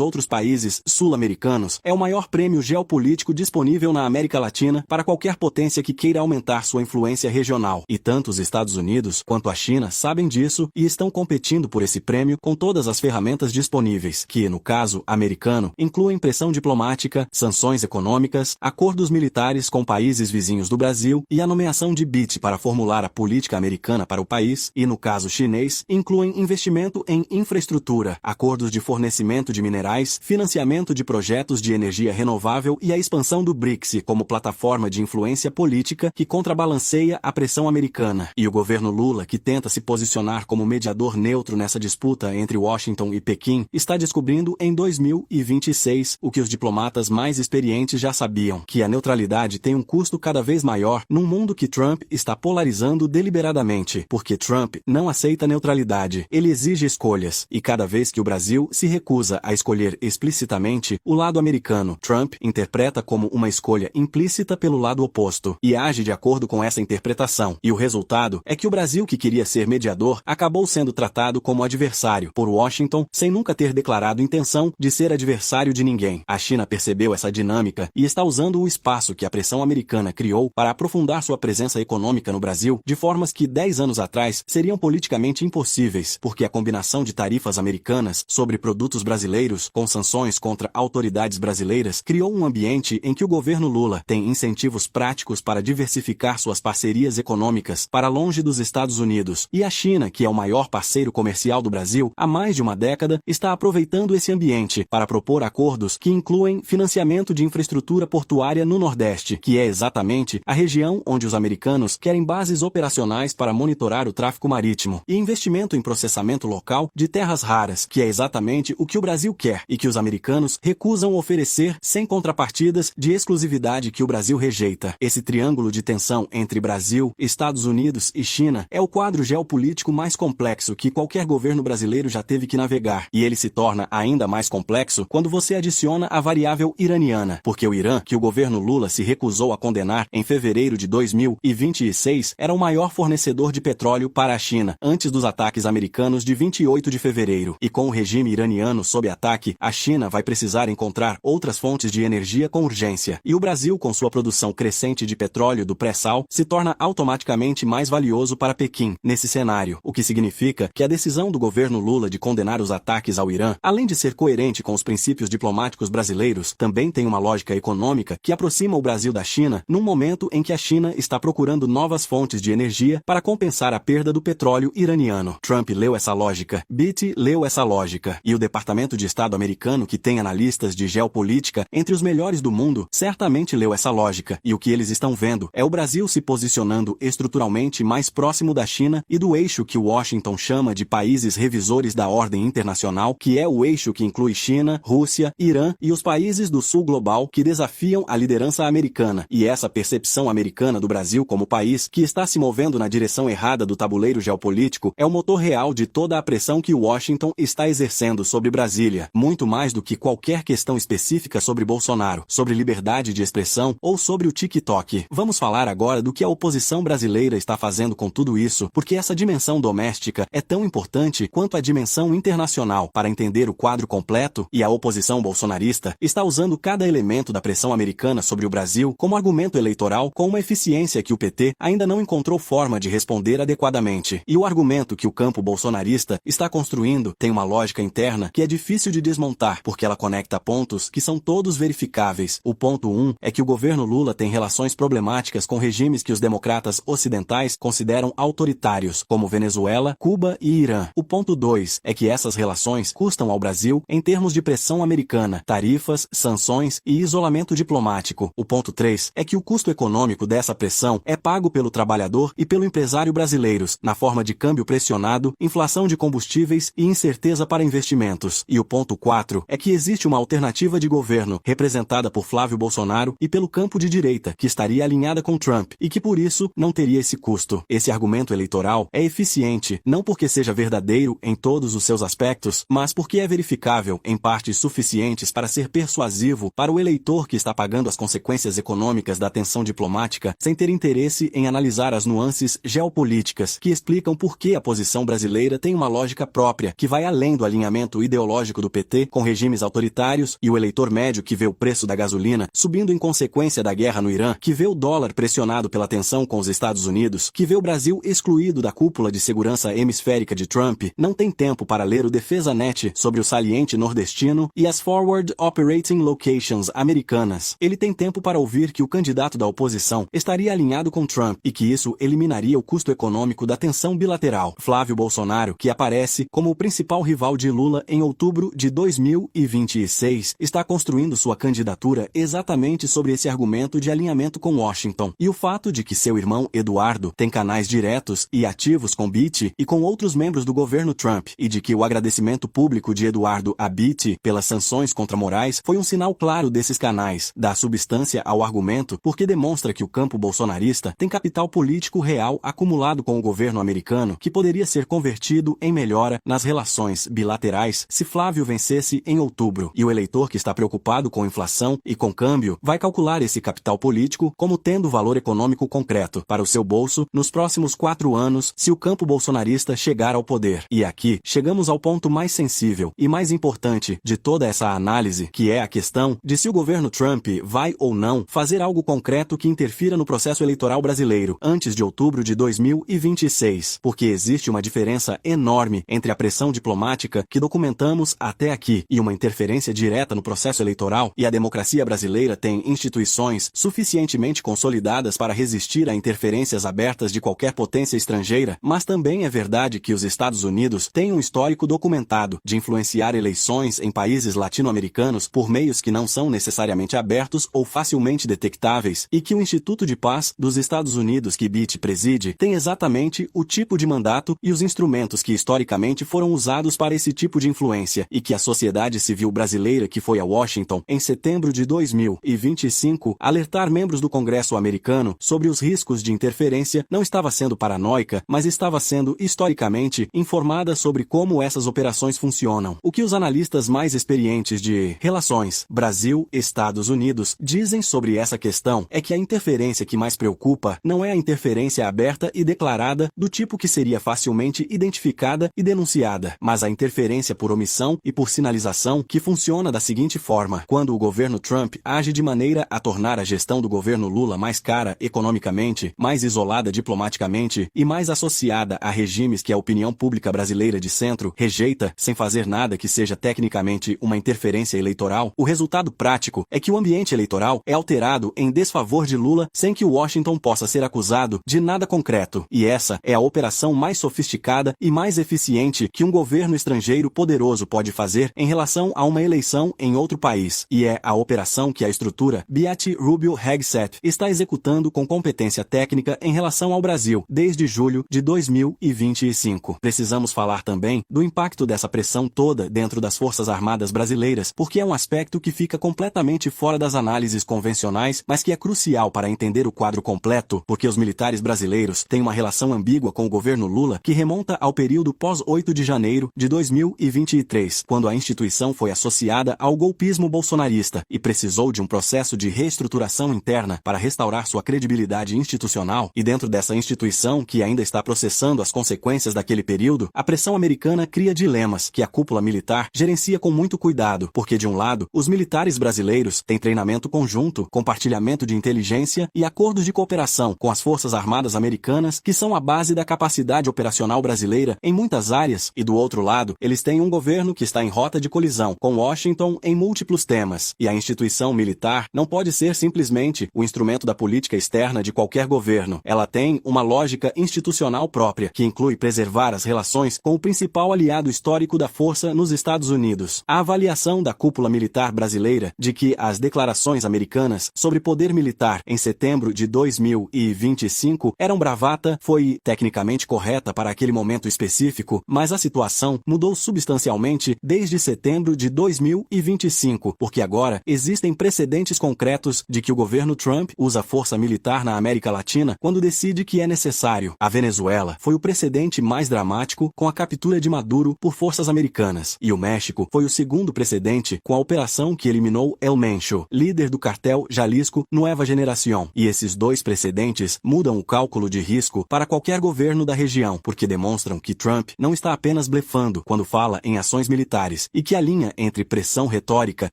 S15: outros países sul-americanos, é o maior prêmio geopolítico disponível na América Latina para qualquer potência que queira aumentar sua influência regional. E tanto os Estados Unidos quanto a China sabem disso e estão competindo por esse prêmio com todas as ferramentas disponíveis, que, no caso americano, incluem pressão diplomática, sanções econômicas, acordos militares com países vizinhos do Brasil e a nomeação de Bitt para formular a política americana para o país, e, no caso chinês, incluem investimento em infraestrutura, acordos de fornecimento de minerais, financiamento de projetos de energia renovável e a expansão do BRICS como plataforma de influência política que contrabalanceia a pressão americana. E o governo Lula, que tenta se posicionar como mediador neutro nessa disputa entre Washington e Pequim, está descobrindo em 2026 o que os diplomatas mais experientes já sabiam, que a neutralidade tem um custo cada vez maior num mundo que Trump está polarizando deliberadamente, porque Trump não aceita neutralidade, ele exige escolhas, e cada vez que o Brasil se recusa a escolher explicitamente o lado americano, Trump interpreta como uma escolha implícita pelo lado oposto, e age de acordo com essa interpretação, e o resultado é que o Brasil, que queria ser mediador, acabou sendo tratado como adversário por Washington, sem nunca ter declarado intenção de ser adversário de ninguém. A China percebeu essa dinâmica e está usando o espaço que a pressão americana criou para aprofundar sua presença econômica no Brasil de formas que 10 anos atrás seriam politicamente impossíveis, porque a combinação de tarifas americanas sobre produtos brasileiros com sanções contra autoridades brasileiras criou um ambiente em que o governo Lula tem incentivos práticos para diversificar suas parcerias econômicas para longe dos Estados Unidos, e a China, que é o maior parceiro comercial do Brasil há mais de uma década, está aproveitando esse ambiente para propor acordos que incluem financiamento de infraestrutura portuária no Nordeste, que é exatamente a região onde os americanos querem bases operacionais para monitorar o tráfico marítimo, e investimento em processamento local de terras raras, que é exatamente o que o Brasil quer e que os americanos recusam oferecer sem contrapartidas de exclusividade que o Brasil rejeita. Esse triângulo de tensão entre Brasil, Estados Unidos e China é o quadro geopolítico mais complexo que qualquer governo brasileiro já teve que navegar, e ele se torna ainda mais complexo quando você adiciona a variável iraniana, porque o Irã, que o governo Lula se recusou a condenar em fevereiro de 2026, era o maior fornecedor de petróleo para a China antes dos ataques americanos de 28 de fevereiro. E com o regime iraniano sob ataque, a China vai precisar encontrar outras fontes de energia com urgência. E o Brasil, com sua produção crescente de petróleo do pré-sal, se torna automaticamente mais valioso para Pequim nesse cenário, o que significa que a decisão do governo Lula de condenar os ataques ao Irã, além de ser coerente com os princípios diplomáticos brasileiros, também tem uma lógica econômica que aproxima o Brasil da China num momento em que a China está procurando novas fontes de energia para compensar a perda do petróleo iraniano. Trump leu essa lógica, Bitt leu essa lógica, e o Departamento de Estado americano, que tem analistas de geopolítica entre os melhores do mundo, certamente leu essa lógica, e o que eles estão vendo é o Brasil se posicionando estruturalmente mais próximo da China e do eixo que Washington chama de países revisores da ordem internacional, que é o eixo que inclui China, Rússia, Irã e os países do sul global que desafiam a liderança americana, e essa percepção americana do Brasil como país que que está se movendo na direção errada do tabuleiro geopolítico é o motor real de toda a pressão que Washington está exercendo sobre Brasília, muito mais do que qualquer questão específica sobre Bolsonaro, sobre liberdade de expressão ou sobre o TikTok. Vamos falar agora do que a oposição brasileira está fazendo com tudo isso, porque essa dimensão doméstica é tão importante quanto a dimensão internacional para entender o quadro completo, e a oposição bolsonarista está usando cada elemento da pressão americana sobre o Brasil como argumento eleitoral com uma eficiência que o PT ainda não encontrou forma de responder adequadamente. E o argumento que o campo bolsonarista está construindo tem uma lógica interna que é difícil de desmontar, porque ela conecta pontos que são todos verificáveis. O ponto 1 é que o governo Lula tem relações problemáticas com regimes que os democratas ocidentais consideram autoritários, como Venezuela, Cuba e Irã. O ponto 2 é que essas relações custam ao Brasil em termos de pressão americana, tarifas, sanções e isolamento diplomático. O ponto 3 é que o custo econômico dessa pressão é pago pelo trabalhador e pelo empresário brasileiros, na forma de câmbio pressionado, inflação de combustíveis e incerteza para investimentos. E o ponto 4 é que existe uma alternativa de governo, representada por Flávio Bolsonaro e pelo campo de direita, que estaria alinhada com Trump, e que por isso não teria esse custo. Esse argumento eleitoral é eficiente, não porque seja verdadeiro em todos os seus aspectos, mas porque é verificável em partes suficientes para ser persuasivo para o eleitor que está pagando as consequências econômicas da tensão diplomática sem ter interesse em analisar as nuances geopolíticas que explicam por que a posição brasileira tem uma lógica própria, que vai além do alinhamento ideológico do PT com regimes autoritários, e o eleitor médio que vê o preço da gasolina subindo em consequência da guerra no Irã, que vê o dólar pressionado pela tensão com os Estados Unidos, que vê o Brasil excluído da cúpula de segurança hemisférica de Trump, não tem tempo para ler o Defesa Net sobre o saliente nordestino e as Forward Operating Locations americanas. Ele tem tempo para ouvir que o candidato da oposição estaria alinhado com Trump e que isso eliminaria o custo econômico da tensão bilateral. Flávio Bolsonaro, que aparece como o principal rival de Lula em outubro de 2026, está construindo sua candidatura exatamente sobre esse argumento de alinhamento com Washington. E o fato de que seu irmão Eduardo tem canais diretos e ativos com Beatty e com outros membros do governo Trump, e de que o agradecimento público de Eduardo a Beatty pelas sanções contra Moraes foi um sinal claro desses canais, dá substância ao argumento, porque demonstra que o campo bolsonarista tem capital político real acumulado com o governo americano que poderia ser convertido em melhora nas relações bilaterais se Flávio vencesse em outubro. E o eleitor que está preocupado com inflação e com câmbio vai calcular esse capital político como tendo valor econômico concreto para o seu bolso nos próximos 4 anos se o campo bolsonarista chegar ao poder. E aqui chegamos ao ponto mais sensível e mais importante de toda essa análise, que é a questão de se o governo Trump vai ou não fazer algo concreto que interfira no processo eleitoral brasileiro antes de outubro de 2026, porque existe uma diferença enorme entre a pressão diplomática que documentamos até aqui e uma interferência direta no processo eleitoral, e a democracia brasileira tem instituições suficientemente consolidadas para resistir a interferências abertas de qualquer potência estrangeira, mas também é verdade que os Estados Unidos têm um histórico documentado de influenciar eleições em países latino-americanos por meios que não são necessariamente abertos ou facilmente detectáveis, e que o Instituto de Paz dos Estados Unidos que Beatty preside tem exatamente o tipo de mandato e os instrumentos que historicamente foram usados para esse tipo de influência, e que a sociedade civil brasileira que foi a Washington em setembro de 2025 alertar membros do Congresso americano sobre os riscos de interferência não estava sendo paranoica, mas estava sendo historicamente informada sobre como essas operações funcionam. O que os analistas mais experientes de relações Brasil-Estados Unidos dizem sobre essa questão é que a interferência que mais preocupa não é a interferência aberta e declarada do tipo que seria facilmente identificada e denunciada, mas a interferência por omissão e por sinalização que funciona da seguinte forma: quando o governo Trump age de maneira a tornar a gestão do governo Lula mais cara economicamente, mais isolada diplomaticamente e mais associada a regimes que a opinião pública brasileira de centro rejeita sem fazer nada que seja tecnicamente uma interferência eleitoral, o resultado prático é que o ambiente eleitoral é alterado em desfavor de Lula sem que Washington possa ser acusado de nada concreto. E essa é a operação mais sofisticada e mais eficiente que um governo estrangeiro poderoso pode fazer em relação a uma eleição em outro país. E é a operação que a estrutura Beatty Rubio Hegseth está executando com competência técnica em relação ao Brasil desde julho de 2025. Precisamos falar também do impacto dessa pressão toda dentro das Forças Armadas brasileiras, porque é um aspecto que fica completamente fora das análises convencionais, mas que é crucial para entender o quadro completo, porque os militares brasileiros têm uma relação ambígua com o governo Lula que remonta ao período pós-8 de janeiro de 2023, quando a instituição foi associada ao golpismo bolsonarista e precisou de um processo de reestruturação interna para restaurar sua credibilidade institucional, e dentro dessa instituição, que ainda está processando as consequências daquele período, a pressão americana cria dilemas que a cúpula militar gerencia com muito cuidado, porque de um lado, os militares brasileiros têm treinamento conjunto, compartilhamento de inteligência e acordos de cooperação com as Forças Armadas americanas, que são a base da capacidade operacional brasileira em muitas áreas, e do outro lado, eles têm um governo que está em rota de colisão com Washington em múltiplos temas, e a instituição militar não pode ser simplesmente o instrumento da política externa de qualquer governo. Ela tem uma lógica institucional própria, que inclui preservar as relações com o principal aliado histórico da força nos Estados Unidos. A avaliação da cúpula militar brasileira de que as declarações americanas sobre poder militar em setembro de 2025 eram bravata foi tecnicamente correta para aquele momento específico, mas a situação mudou substancialmente desde setembro de 2025, porque agora existem precedentes concretos de que o governo Trump usa força militar na América Latina quando decide que é necessário. A Venezuela foi o precedente mais dramático com a captura de Maduro por forças americanas, e o México foi o segundo precedente com a operação que eliminou El Mencho, líder do cartel Jalisco Nueva Generación. E esses dois precedentes mudam o cálculo de risco para qualquer governo da região, porque demonstram que Trump não está apenas blefando quando fala em ações militares, e que a linha entre pressão retórica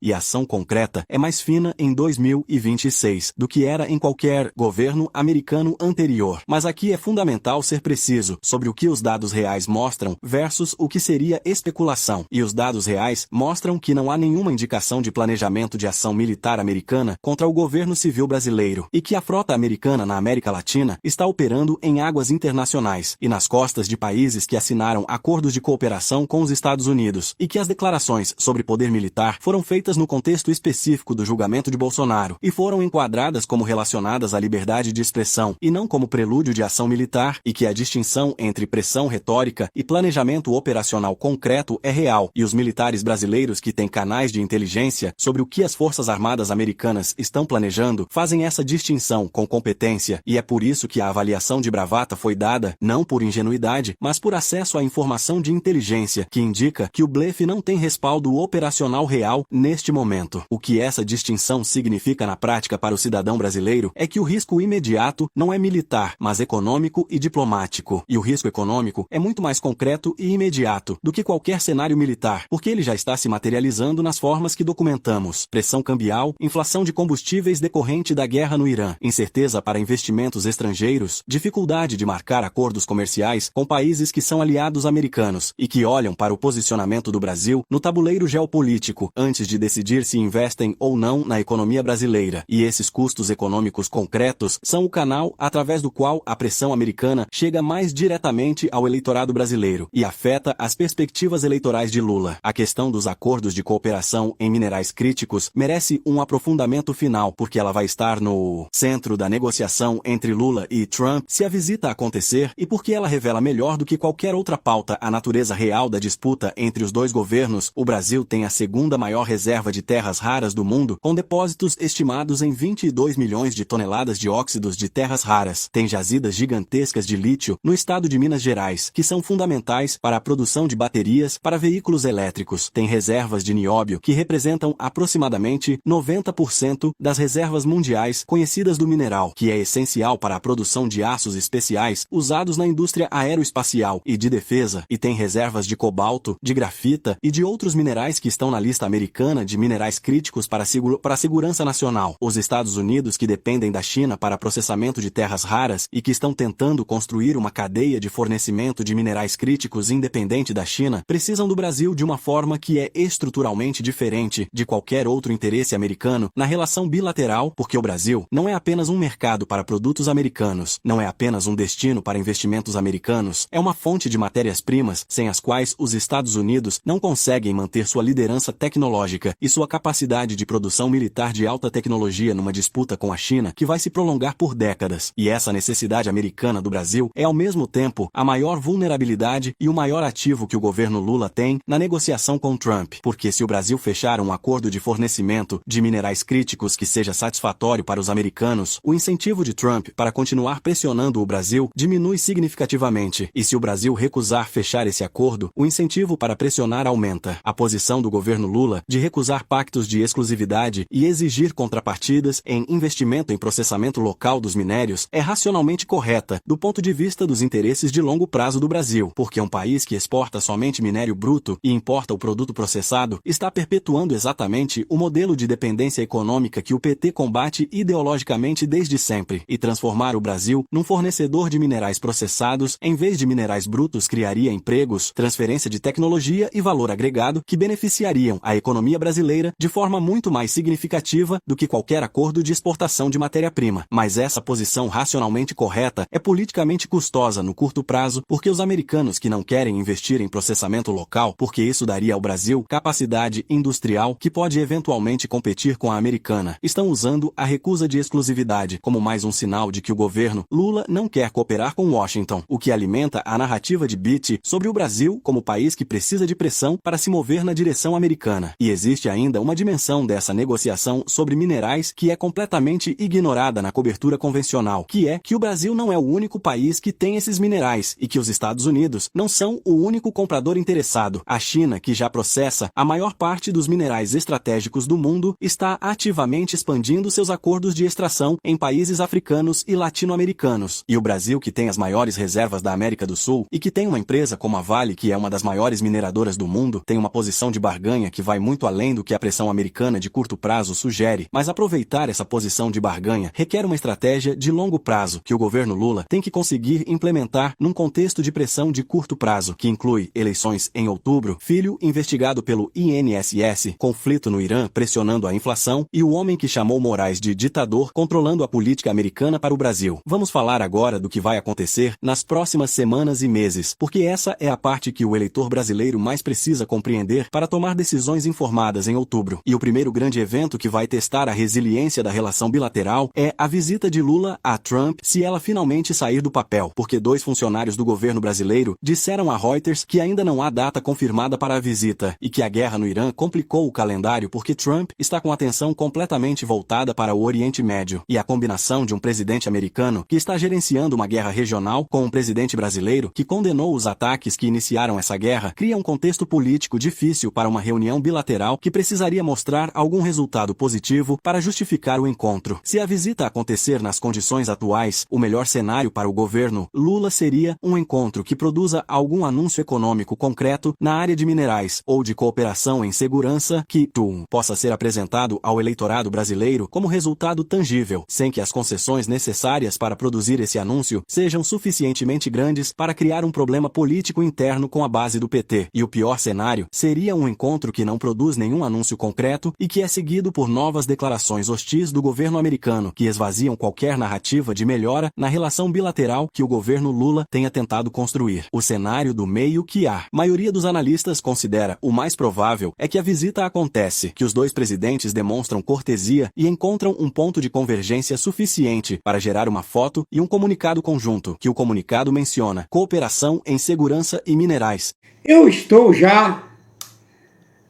S15: e ação concreta é mais fina em 2026 do que era em qualquer governo americano anterior. Mas aqui é fundamental ser preciso sobre o que os dados reais mostram versus o que seria especulação. E os dados reais mostram que não há nenhuma indicação de planejamento de ação militar americana contra o governo civil brasileiro, e que a frota americana na América Latina está operando em águas internacionais e nas costas de países que assinaram acordos de cooperação com os Estados Unidos, e que as declarações sobre poder militar foram feitas no contexto específico do julgamento de Bolsonaro e foram enquadradas como relacionadas à liberdade de expressão e não como prelúdio de ação militar, e que a distinção entre pressão retórica e planejamento operacional concreto é real, e os militares brasileiros que têm canais de inteligência sobre o que as Forças Armadas americanas estão planejando fazem essa distinção com competência, e é por isso que a avaliação de bravata foi dada não por ingenuidade, mas por acesso à informação de inteligência que indica que o blefe não tem respaldo operacional real neste momento. O que essa distinção significa na prática para o cidadão brasileiro é que o risco imediato não é militar, mas econômico e diplomático. E o risco econômico é muito mais concreto e imediato do que qualquer cenário militar, porque ele já está se materializando nas formas que documentamos: pressão cambial, inflação de combustíveis decorrente da guerra no Irã, incerteza para investimentos estrangeiros, dificuldade de marcar acordos comerciais com países que são aliados americanos e que olham para o posicionamento do Brasil no tabuleiro geopolítico antes de decidir se investem ou não na economia brasileira. E esses custos econômicos concretos são o canal através do qual a pressão americana chega mais diretamente ao eleitorado brasileiro e afeta as perspectivas eleitorais de Lula. A questão dos acordos de cooperação em minerais críticos merece um aprofundamento final, porque ela vai estar no centro da negociação entre Lula e Trump se a visita acontecer, e porque ela revela melhor do que qualquer outra pauta a natureza real da disputa entre os dois governos. O Brasil tem a segunda maior reserva de terras raras do mundo, com depósitos estimados em 22 milhões de toneladas de óxidos de terras raras. Tem jazidas gigantescas de lítio no estado de Minas Gerais, que são fundamentais para a produção de baterias para veículos elétricos. Tem reservas de nióbio, que representam aproximadamente 90% das reservas mundiais conhecidas do mineral, que é essencial para a produção de aços especiais usados na indústria aeroespacial e de defesa, e tem reservas de cobalto, de grafita e de outros minerais que estão na lista americana de minerais críticos para a segurança nacional. Os Estados Unidos, que dependem da China para processamento de terras raras e que estão tentando construir uma cadeia de fornecimento de minerais críticos independente da China, precisam do Brasil de uma forma que é estruturalmente diferente de qualquer outro interesse americano na relação bilateral, porque o Brasil não é apenas um mercado para produtos americanos, não é apenas um destino para investimentos americanos, é uma fonte de matérias-primas sem as quais os Estados Unidos não conseguem manter sua liderança tecnológica e sua capacidade de produção militar de alta tecnologia numa disputa com a China que vai se prolongar por décadas. E essa necessidade americana do Brasil é ao mesmo tempo a maior vulnerabilidade e o maior ativo que o governo Lula tem na negociação com Trump, porque se o Brasil fechar um acordo de fornecimento de minerais críticos que seja satisfatório para os americanos, o incentivo de Trump Trump para continuar pressionando o Brasil diminui significativamente, e se o Brasil recusar fechar esse acordo, o incentivo para pressionar aumenta. A posição do governo Lula de recusar pactos de exclusividade e exigir contrapartidas em investimento em processamento local dos minérios é racionalmente correta do ponto de vista dos interesses de longo prazo do Brasil, porque um país que exporta somente minério bruto e importa o produto processado está perpetuando exatamente o modelo de dependência econômica que o PT combate ideologicamente desde sempre, e transformar o Brasil num fornecedor de minerais processados em vez de minerais brutos criaria empregos, transferência de tecnologia e valor agregado que beneficiariam a economia brasileira de forma muito mais significativa do que qualquer acordo de exportação de matéria-prima. Mas essa posição racionalmente correta é politicamente custosa no curto prazo, porque os americanos que não querem investir em processamento local, porque isso daria ao Brasil capacidade industrial que pode eventualmente competir com a americana, estão usando a recusa de exclusividade como mais um sinal de que o governo Lula não quer cooperar com Washington, o que alimenta a narrativa de Beatty sobre o Brasil como país que precisa de pressão para se mover na direção americana. E existe ainda uma dimensão dessa negociação sobre minerais que é completamente ignorada na cobertura convencional, que é que o Brasil não é o único país que tem esses minerais e que os Estados Unidos não são o único comprador interessado. A China, que já processa a maior parte dos minerais estratégicos do mundo, está ativamente expandindo seus acordos de extração em países africanos e latino-americanos. E o Brasil, que tem as maiores reservas da América do Sul e que tem uma empresa como a Vale, que é uma das maiores mineradoras do mundo, tem uma posição de barganha que vai muito além do que a pressão americana de curto prazo sugere. Mas aproveitar essa posição de barganha requer uma estratégia de longo prazo que o governo Lula tem que conseguir implementar num contexto de pressão de curto prazo, que inclui eleições em outubro, filho investigado pelo INSS, conflito no Irã pressionando a inflação e o homem que chamou Moraes de ditador controlando a política americana para o Brasil. Vamos falar agora do que vai acontecer nas próximas semanas e meses, porque essa é a parte que o eleitor brasileiro mais precisa compreender para tomar decisões informadas em outubro. E o primeiro grande evento que vai testar a resiliência da relação bilateral é a visita de Lula a Trump, se ela finalmente sair do papel, porque 2 funcionários do governo brasileiro disseram a Reuters que ainda não há data confirmada para a visita e que a guerra no Irã complicou o calendário porque Trump está com a atenção completamente voltada para o Oriente Médio. E a combinação de um presidente americano que está gerenciando uma guerra regional com um presidente brasileiro que condenou os ataques que iniciaram essa guerra cria um contexto político difícil para uma reunião bilateral que precisaria mostrar algum resultado positivo para justificar o encontro. Se a visita acontecer nas condições atuais, o melhor cenário para o governo Lula seria um encontro que produza algum anúncio econômico concreto na área de minerais ou de cooperação em segurança que possa ser apresentado ao eleitorado brasileiro como resultado tangível, sem que as concessões necessárias para produzir esse anúncio sejam suficientemente grandes para criar um problema político interno com a base do PT. E o pior cenário seria um encontro que não produz nenhum anúncio concreto e que é seguido por novas declarações hostis do governo americano, que esvaziam qualquer narrativa de melhora na relação bilateral que o governo Lula tenha tentado construir. O cenário do meio que a maioria dos analistas considera o mais provável é que a visita acontece, que os 2 presidentes demonstram cortesia e encontram um ponto de convergência suficiente para gerar uma foto e um comunicado conjunto, que o comunicado menciona cooperação em segurança e minerais.
S1: Eu estou já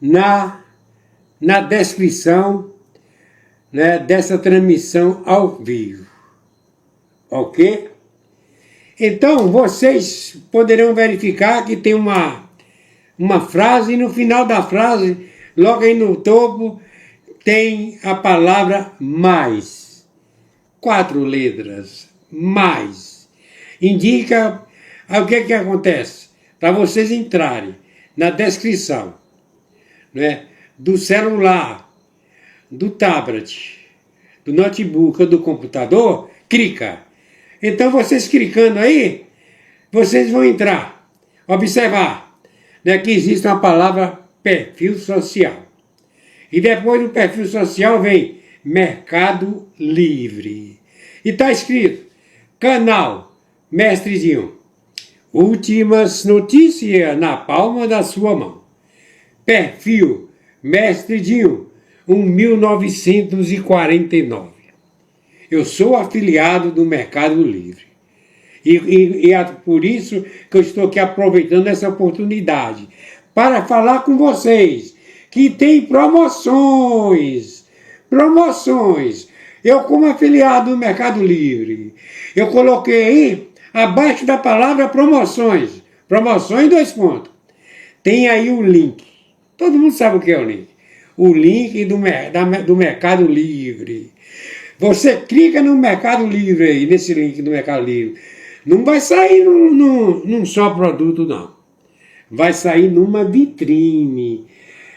S1: na descrição, né, dessa transmissão ao vivo, ok? Então, vocês poderão verificar que tem uma frase e no final da frase, logo aí no topo, tem a palavra mais. 4 letras, mais. Indica o que acontece. Para vocês entrarem na descrição, né, do celular, do tablet, do notebook ou do computador, clica. Então vocês clicando aí, vocês vão entrar, observar, né, que existe uma palavra perfil social. E depois do perfil social vem Mercado Livre. E está escrito, canal Mestre Dinho. Últimas notícias na palma da sua mão. Perfil Mestre Dinho, 1949. Eu sou afiliado do Mercado Livre. E é por isso que eu estou aqui aproveitando essa oportunidade para falar com vocês que tem promoções. Eu, como afiliado do Mercado Livre, eu coloquei aí, abaixo da palavra promoções, promoções 2 pontos. Tem aí o link. Todo mundo sabe o que é o link. O link do Mercado Livre. Você clica no Mercado Livre aí, nesse link do Mercado Livre. Não vai sair num só produto, não. Vai sair numa vitrine.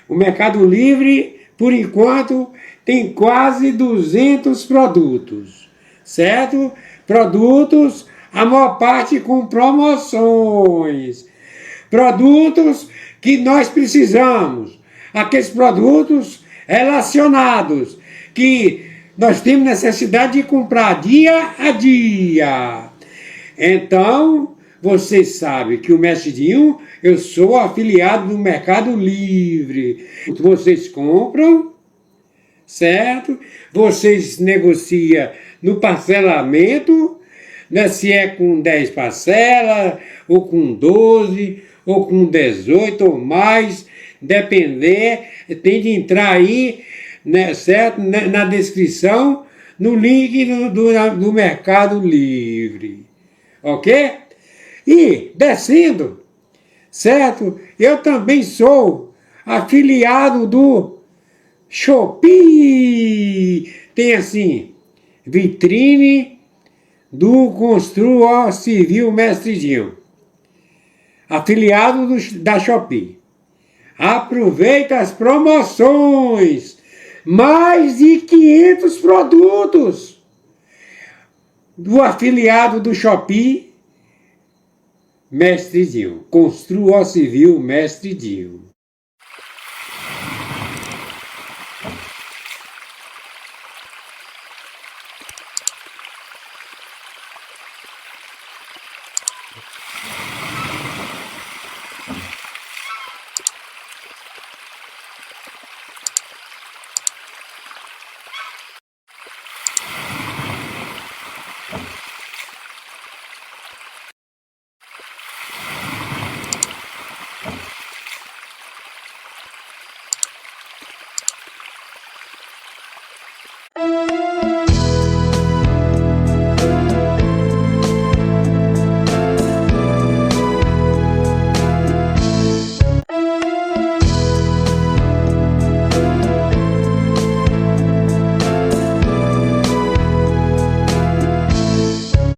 S1: O Mercado Livre, por enquanto, tem quase 200 produtos, certo? Produtos, a maior parte com promoções. Produtos que nós precisamos. Aqueles produtos relacionados, que nós temos necessidade de comprar dia a dia. Então, vocês sabem que o Mestre Dinho, eu sou afiliado do Mercado Livre. Vocês compram, certo? Vocês negociam no parcelamento, né? Se é com 10 parcelas, ou com 12, ou com 18 ou mais, depender, tem de entrar aí, né, certo? Na descrição, no link do Mercado Livre. Ok? E, descendo, certo? Eu também sou afiliado do Shopee. Tem assim, vitrine do Construa Civil Mestre Dinho. Afiliado da Shopee. Aproveita as promoções. Mais de 500 produtos do afiliado do Shopee Mestre Dinho. Construa Civil Mestre Dinho.